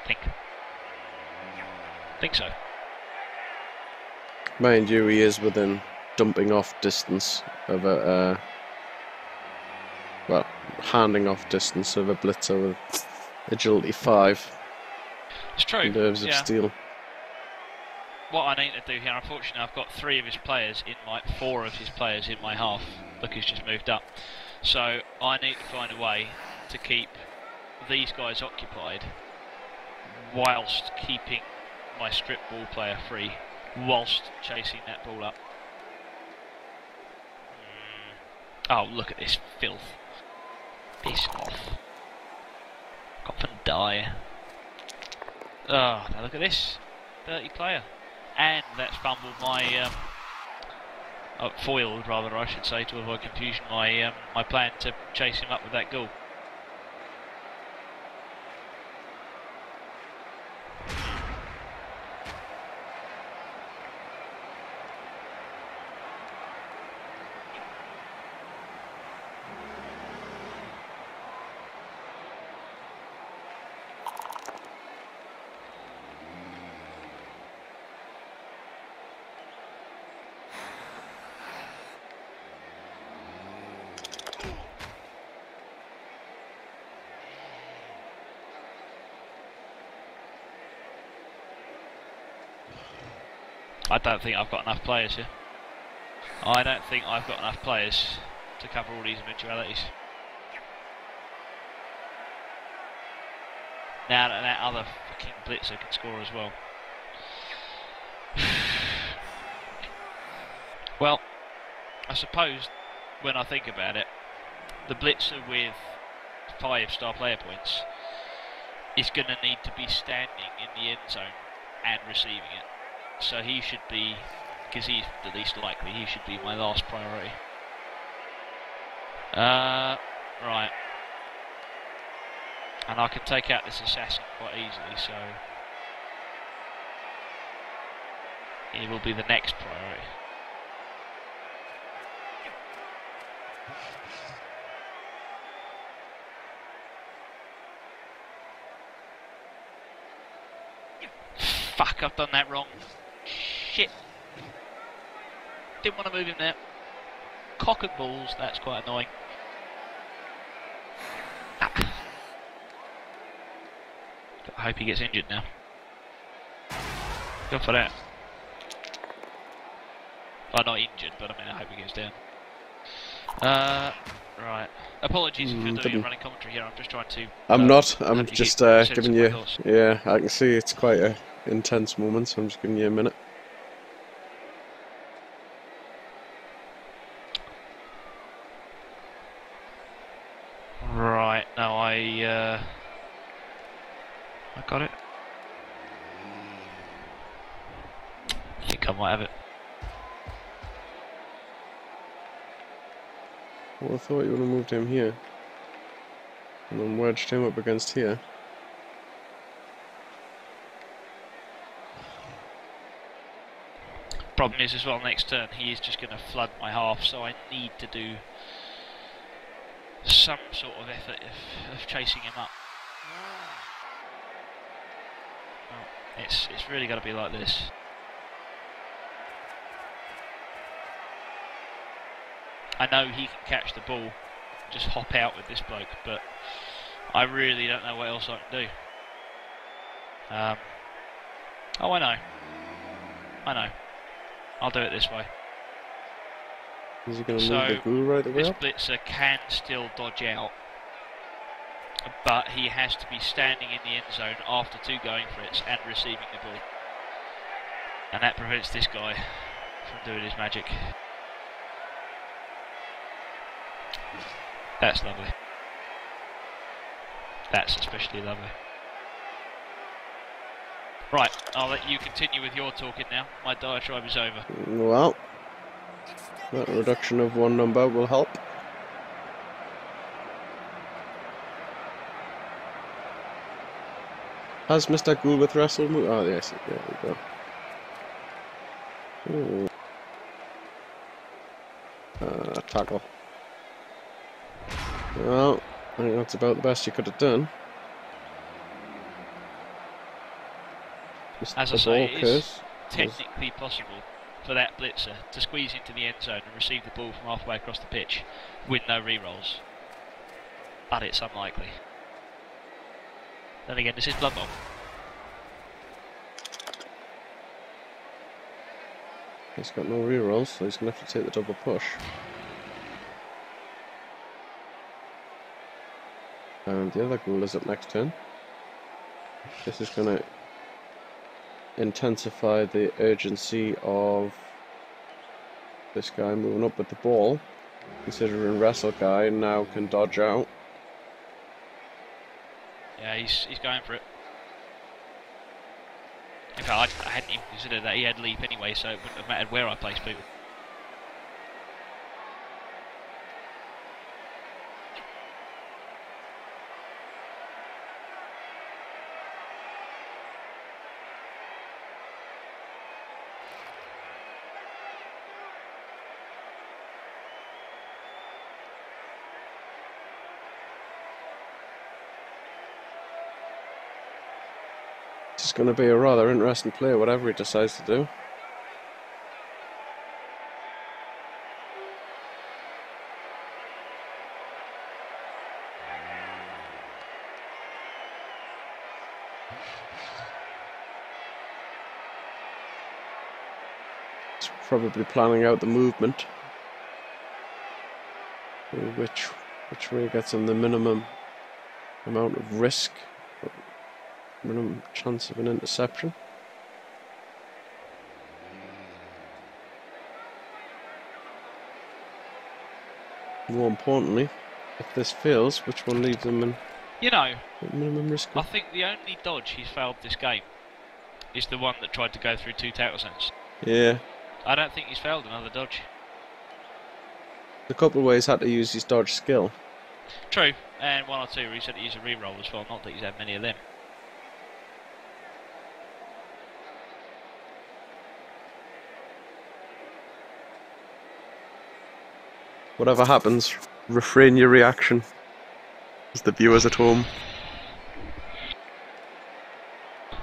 think. Think so. Mind you, he is within dumping off distance of a, well, handing off distance of a blitzer with agility 5. It's true. Nerves of steel. What I need to do here, unfortunately, I've got 4 of his players in my half. Look, he's just moved up. So I need to find a way to keep these guys occupied whilst keeping my strip ball player free, whilst chasing that ball up. Oh, look at this filth. Piss off. Got and die. Oh, now look at this. Dirty player. And that's fumbled my, foiled rather I should say, to avoid confusion, my plan to chase him up with that goal. I don't think I've got enough players here. I don't think I've got enough players to cover all these eventualities. Now that other fucking blitzer can score as well. Well, I suppose when I think about it, the blitzer with 5-star player points is going to need to be standing in the end zone and receiving it. So he should be, because he's the least likely, he should be my last priority. Right. And I can take out this assassin quite easily, so he will be the next priority. Fuck, I've done that wrong. Shit. Didn't want to move him there. Cock and balls, that's quite annoying. Ah. I hope he gets injured now. Go for that. Well, not injured, but I mean, I hope he gets down. Right. Apologies if you're doing running commentary here, I'm just trying to... I'm not, I'm just giving you... Yeah, I can see it's quite a intense moment, so I'm just giving you a minute. Right, now I got it. I think I might have it. Well, I thought you would have moved him here. And then wedged him up against here. Problem is as well, next turn he is just going to flood my half, so I need to do some sort of effort of chasing him up. Oh, it's really got to be like this. I know he can catch the ball, just hop out with this bloke, but I really don't know what else I can do. Oh, I know. I'll do it this way. Is he going to move the ghoul right away this up? blitzer can still dodge out, but he has to be standing in the end zone after 2 going for it and receiving the ball. And that prevents this guy from doing his magic. That's lovely. That's especially lovely. Right, I'll let you continue with your talking now. My diatribe is over. Well, that reduction of 1 number will help. Has Mr. Ghoul with wrestle move? Oh, yes, there we go. Ooh. Tackle. Well, I think that's about the best you could have done. As I say, it is technically possible for that blitzer to squeeze into the end zone and receive the ball from halfway across the pitch with no re-rolls. But it's unlikely. Then again, this is Blood Bowl. He's got no re-rolls, so he's going to have to take the double push. And the other ghoul is up next turn. This is going to intensify the urgency of this guy moving up with the ball, considering Wrestle Guy now can dodge out. Yeah, he's going for it. In fact, I hadn't even considered that he had leap anyway, so it wouldn't have mattered where I placed people. It's going to be a rather interesting play, whatever he decides to do. He's probably planning out the movement, which way gets him the minimum amount of risk. Minimum chance of an interception. More importantly, if this fails, which one leaves him in minimum risk? I think the only dodge he's failed this game is the one that tried to go through 2 tackle zones. Yeah. I don't think he's failed another dodge. A couple of ways had to use his dodge skill. True, and 1 or 2 where he's had to use a re-roll as well, not that he's had many of them. Whatever happens, refrain your reaction as the viewers at home.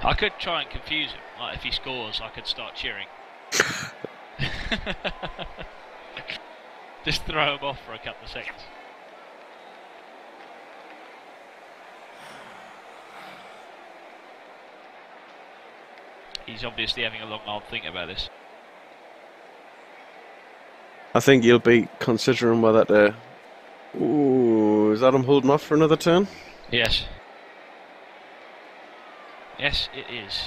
I could try and confuse him. Like if he scores, I could start cheering. Just throw him off for a couple of seconds. He's obviously having a long hard think about this. I think you'll be considering whether to... Ooh, is that him holding off for another turn? Yes. Yes, it is.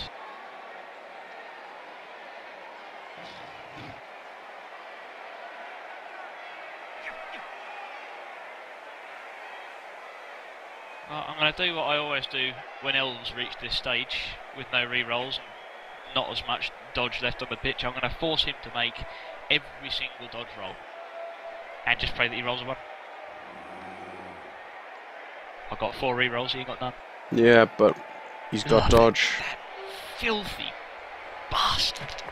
Well, I'm going to do what I always do when elves reach this stage with no re-rolls and not as much dodge left on the pitch. I'm going to force him to make every single dodge roll and just pray that he rolls a 1. I've got 4 re-rolls, he ain't got none. Yeah, but he's got dodge. That filthy bastard.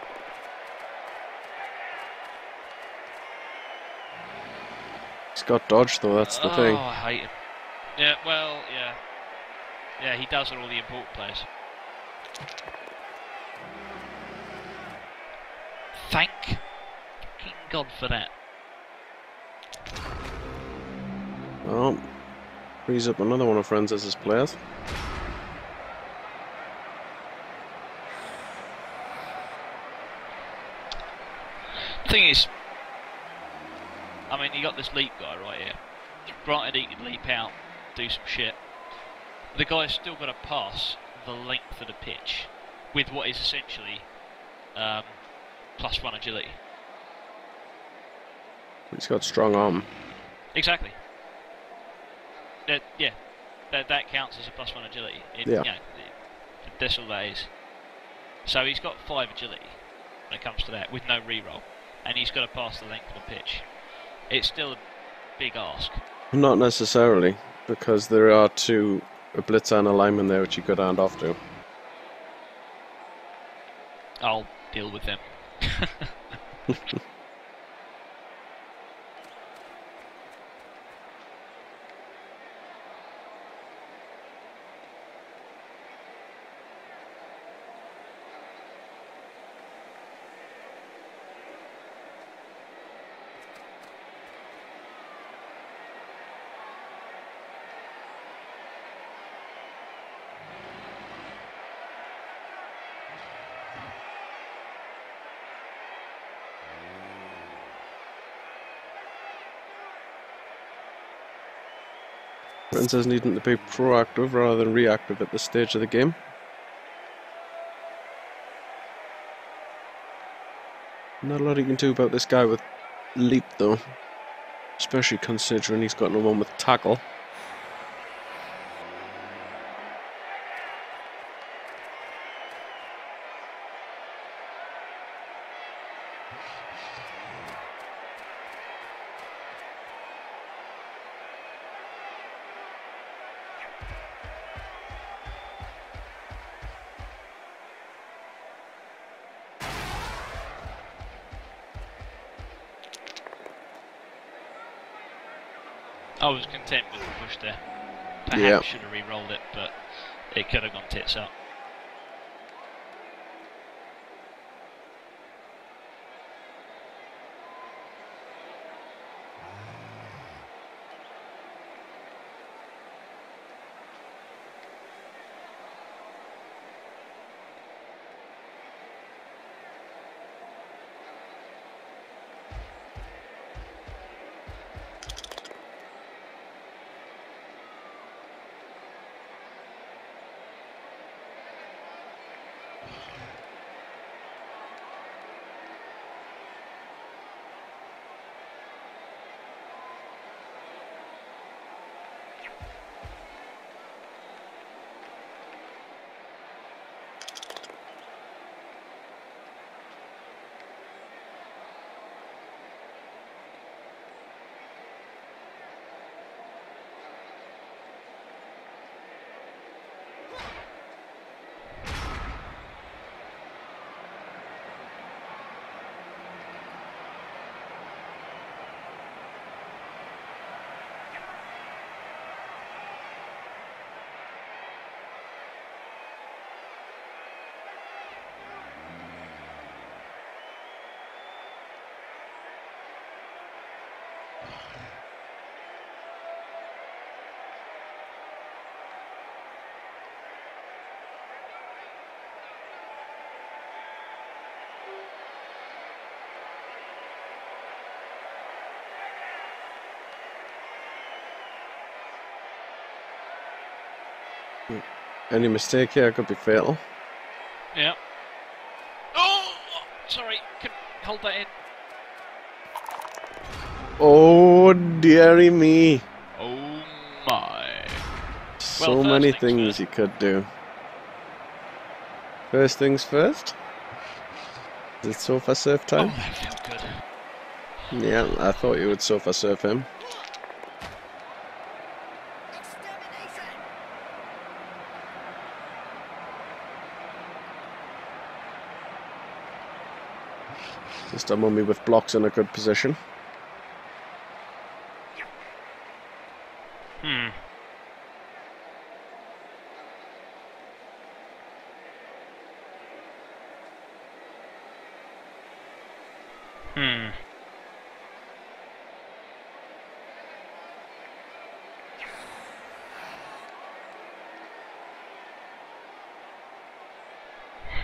He's got dodge though, that's the thing. Oh, I hate him. Yeah, well, yeah. Yeah, he does on all the important players. Thank fucking God for that. Well, frees up another one of Frenz0rz players. Thing is, I mean, you got this leap guy right here. Granted, he can leap out, do some shit. The guy's still got to pass the length of the pitch with what is essentially +1 agility. He's got strong arm. Exactly. Yeah, that counts as a +1 agility. Yeah. That's all that is. So he's got 5 agility when it comes to that, with no reroll, and he's got to pass the length of the pitch. It's still a big ask. Not necessarily, because there are two, a blitzer and a lineman there which you could hand off to. I'll deal with them. Frenz0rz needing to be proactive rather than reactive at this stage of the game. Not a lot he can do about this guy with leap though, especially considering he's got no one with tackle. I was content with the push there. Perhaps Yeah. should have re-rolled it, but it could have gone tits up. Any mistake here could be fatal. Yeah. Oh! Sorry, couldn't hold that in. Oh dearie me. Oh my. So Well, many first things first. you could do. First things first. Is it sofa surf Oh, time? that felt good. Yeah, I thought you would sofa surf him. Just a mummy with blocks in a good position. Hmm. Hmm.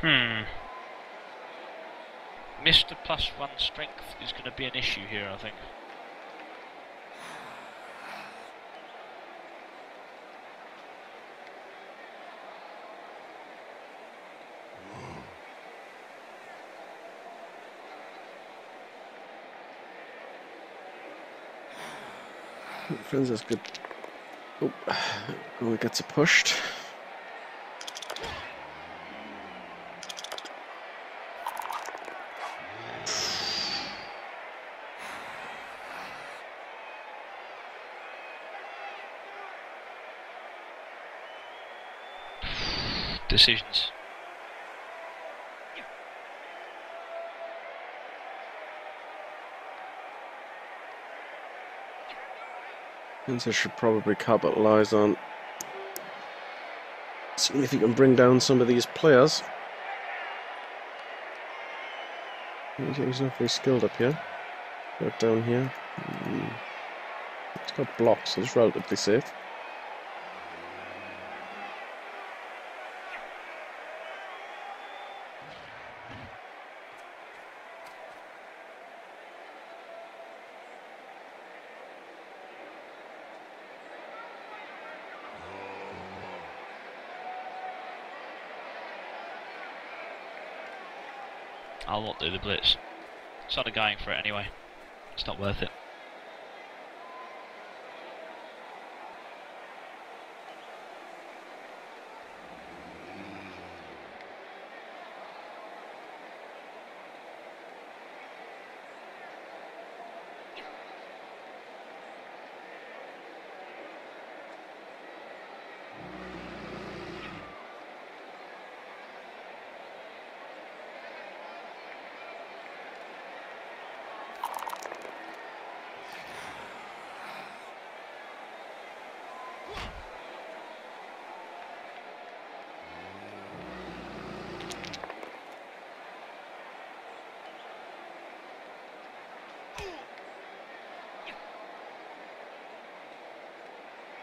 Hmm. Mr. +1 strength is going to be an issue here, I think. Frenz0rz good. Oh, goal gets it pushed. Decisions. Frenz0rz should probably capitalise on seeing if he can bring down some of these players. He's not very skilled up here. Right down here. He's got blocks, so it's relatively safe. I won't do the blitz. Started going for it anyway. It's not worth it.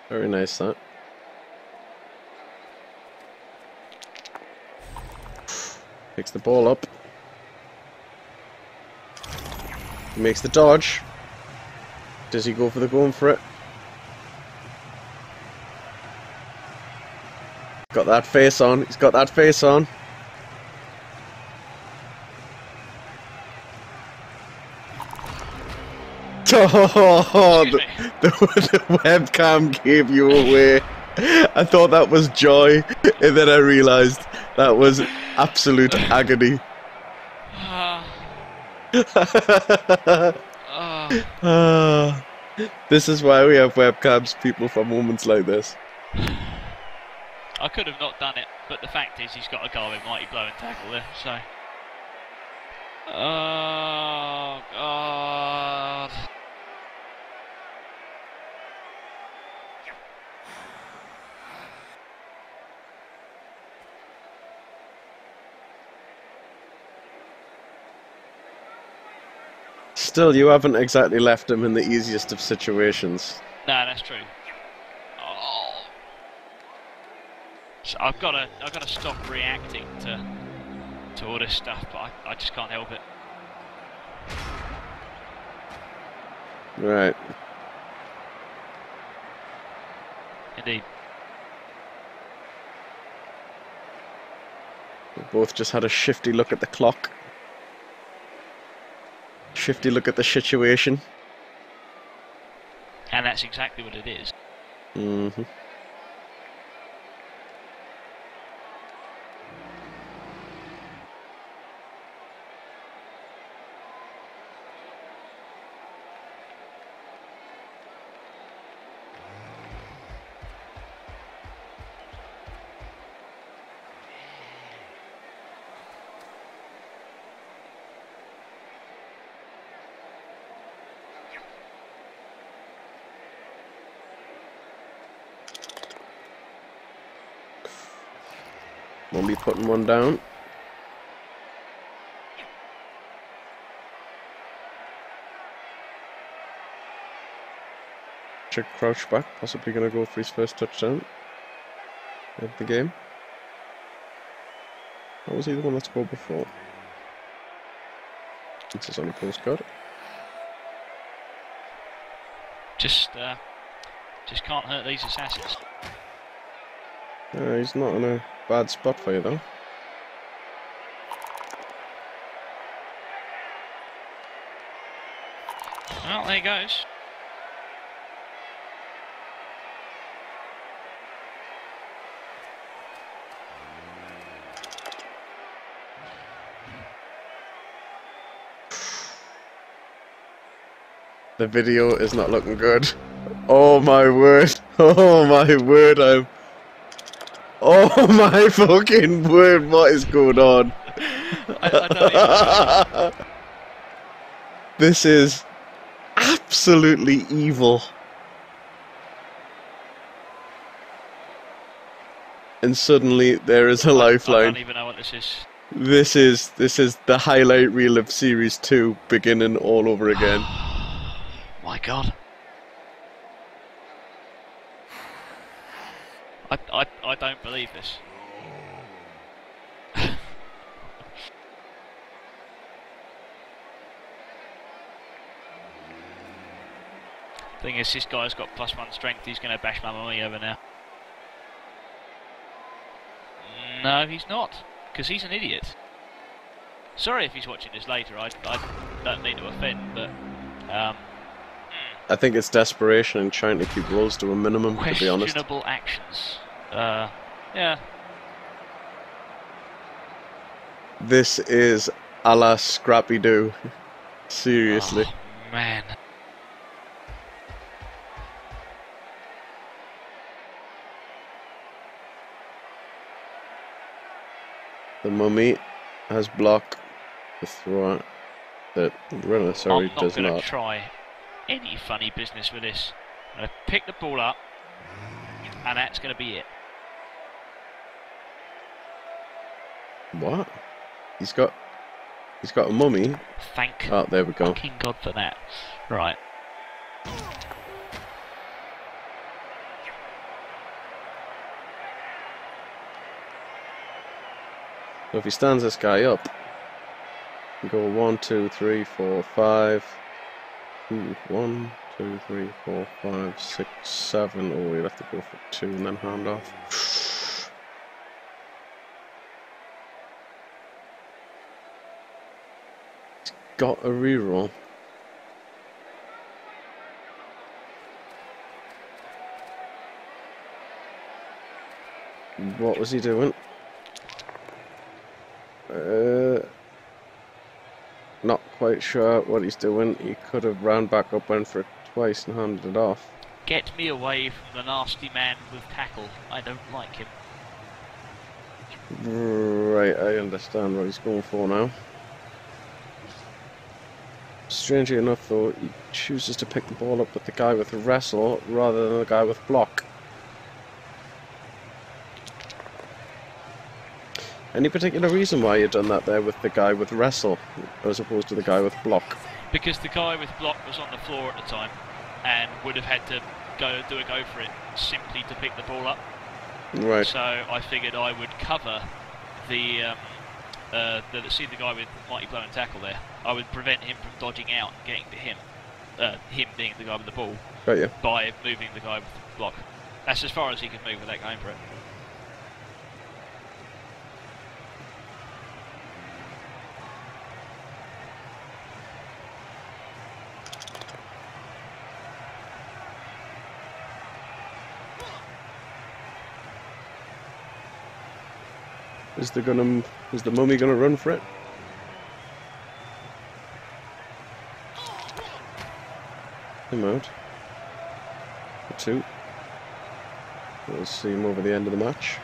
Very nice, that. Picks the ball up. He makes the dodge. Does he go for the going for it? Got that face on. He's got that face on. Oh, the webcam gave you away. I thought that was joy, and then I realised that was absolute agony. This is why we have webcams, people, for moments like this. I could have not done it, but the fact is he's got a goal in mighty blow and tackle there, so... Oh, God... Still, you haven't exactly left him in the easiest of situations. No, that's true. Oh. So I've got to stop reacting to all this stuff, but I just can't help it. Right. Indeed. We both just had a shifty look at the clock. Shifty look at the situation. And that's exactly what it is. Mm-hmm. Won't be putting one down. Check crouch back, possibly going to go for his first touchdown of the game. Or was he the one that scored before? This is on a postcard. Just can't hurt these assassins. He's not in a bad spot for you though. Well, there he goes. The video is not looking good. Oh my word. Oh my word. Oh my fucking word. What is going on? I don't even know. This is absolutely evil. And suddenly there is a lifeline. I don't even know what this is. This is the highlight reel of Series 2 beginning all over again. My God. I don't believe this. Thing is, this guy's got +1 strength. He's going to bash my mummy over now. No, he's not, because he's an idiot. Sorry if he's watching this later. I don't mean to offend, but I think it's desperation and trying to keep rolls to a minimum, to be honest. Questionable actions. Yeah. This is a la Scrappy-Doo. Seriously. Oh, man. The mummy has block. The thrower. The runner, sorry, does I'm not not. going to try any funny business with this. I'm going to pick the ball up, and that's going to be it. What? He's got a mummy. Thank Oh, there we go. fucking God for that. Right. So if he stands this guy up, we go 1, 2, 3, 4, 5. Ooh, 1, 2, 3, 4, 5, 6, 7. Oh, we'll have to go for 2 and then hand off. He's got a reroll. What was he doing? Not quite sure what he's doing. He could have ran back up, went for it twice and handed it off. Get me away from the nasty man with tackle. I don't like him. Right, I understand what he's going for now. Strangely enough, though, he chooses to pick the ball up with the guy with the wrestle rather than the guy with block. Any particular reason why you've done that there with the guy with wrestle as opposed to the guy with block? Because the guy with block was on the floor at the time and would have had to do a go for it simply to pick the ball up. Right. So I figured I would cover the guy with mighty blow and tackle there. I would prevent him from dodging out and getting to him. Him being the guy with the ball. Got you. By moving the guy with the block. That's as far as he could move without going for it. Is the mummy gonna run for it? Him out. For 2. We'll see him over the end of the match.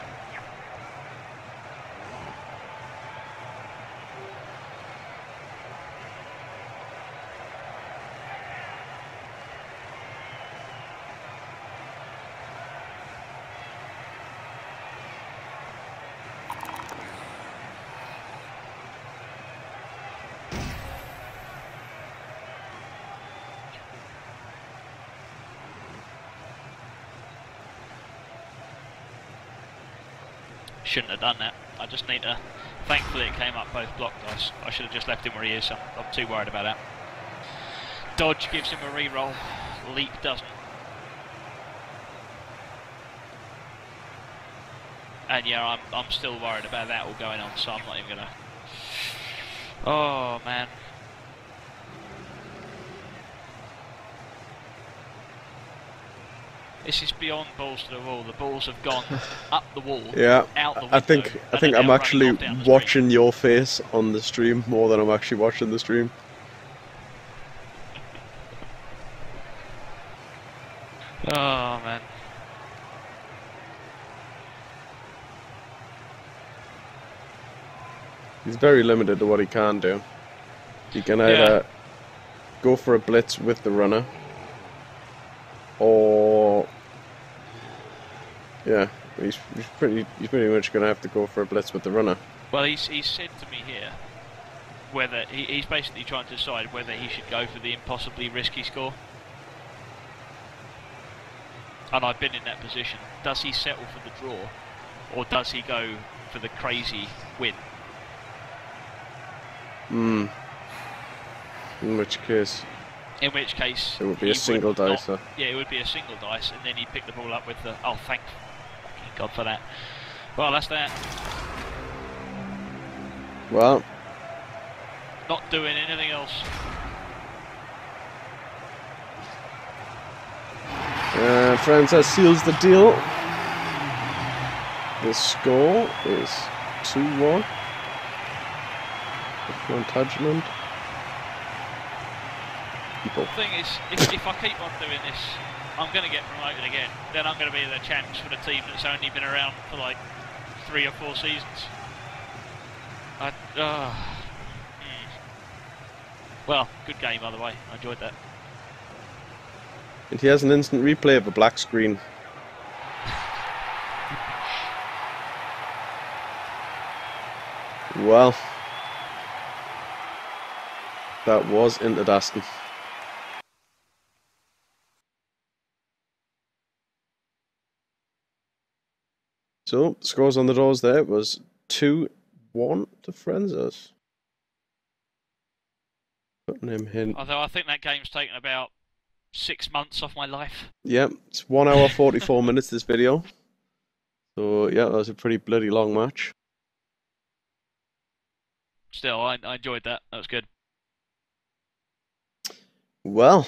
Shouldn't have done that. I just need to... Thankfully it came up both block dice. I should have just left him where he is. I'm too worried about that. Dodge gives him a reroll. Leap doesn't. And yeah, I'm still worried about that all going on, so I'm not even gonna... Oh man. This is beyond balls to the wall. The balls have gone up the wall, Yeah, out the window. I think I'm actually watching your face on the stream more than I'm actually watching the stream. Oh man. He's very limited to what he can do. He can either go for a blitz with the runner, or yeah, he's pretty much going to have to go for a blitz with the runner. Well, he's said to me here whether he's basically trying to decide whether he should go for the impossibly risky score. And I've been in that position. Does he settle for the draw, or does he go for the crazy win? In which case? In which case, it would be a single dice. Yeah, it would be a single dice, and then he'd pick the ball up with the. Oh, thank God for that. Well, that's that. Well, not doing anything else. Frenz0rz seals the deal. The score is 2-1. Plantagenet. The thing is, if I keep on doing this, I'm going to get promoted again. Then I'm going to be the champs for the team that's only been around for like 3 or 4 seasons. Well, good game by the way. I enjoyed that. And he has an instant replay of a black screen. Well, that was into Daston. So, scores on the doors there was 2-1 to Frenz0rz. Putting him in. Although I think that game's taken about 6 months off my life. Yeah, it's 1 hour 44 minutes this video. So yeah, that was a pretty bloody long match. Still, I enjoyed that. That was good. Well,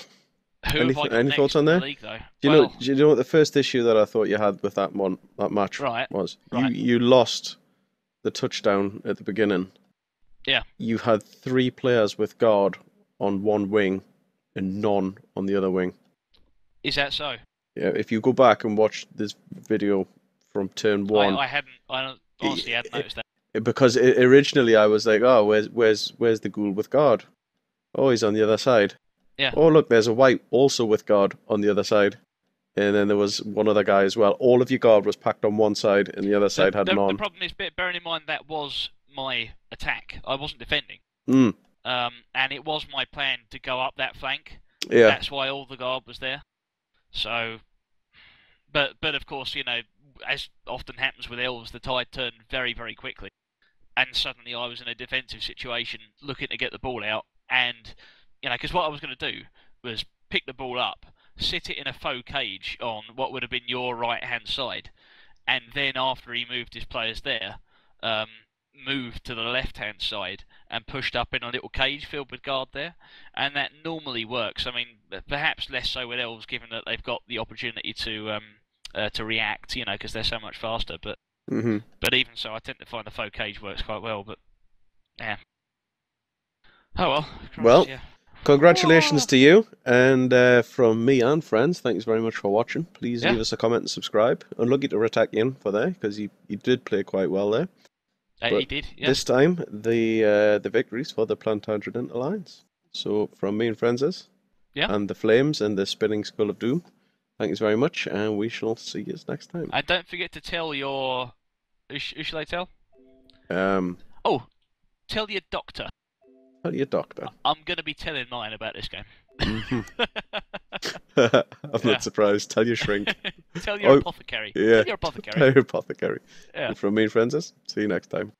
any thoughts on that? League, though? Do you know what the first issue that I thought you had with that match was? Right. You lost the touchdown at the beginning. Yeah. You had 3 players with guard on one wing and none on the other wing. Is that so? Yeah, if you go back and watch this video from turn 1, I honestly hadn't noticed that. Because originally I was like, oh, where's the ghoul with guard? Oh, he's on the other side. Yeah. Oh, look, there's a white also with guard on the other side. And then there was one other guy as well. All of your guard was packed on one side and the other side had none. The problem is, bearing in mind that was my attack. I wasn't defending. And it was my plan to go up that flank. Yeah. That's why all the guard was there. So, but of course, you know, as often happens with elves, the tide turned very, very quickly. And suddenly I was in a defensive situation looking to get the ball out. And, you know, because what I was going to do was pick the ball up, sit it in a faux cage on what would have been your right-hand side. And then after he moved his players there, moved to the left-hand side and pushed up in a little cage filled with guard there. And that normally works. I mean, perhaps less so with elves, given that they've got the opportunity to react, you know, because they're so much faster. But but even so, I tend to find the faux cage works quite well. But yeah. Oh well. Christ, well, yeah. Congratulations to you, and from me and friends, thanks very much for watching. Please leave us a comment and subscribe. Unlucky to Rotekian for there, because he did play quite well there. He did, yeah. This time, the victories for the Plantagenet Alliance. So, from me and Frenz0rz, and the Flames and the Spinning Skull of Doom, thanks very much, and we shall see you next time. And don't forget to tell your... Who shall I tell? Oh, tell your doctor. Tell your doctor. I'm going to be telling mine about this game. I'm not surprised. Tell your shrink. Tell your apothecary. Yeah. Tell your apothecary. Tell your apothecary. Yeah. And from me and Frenz0rz, see you next time.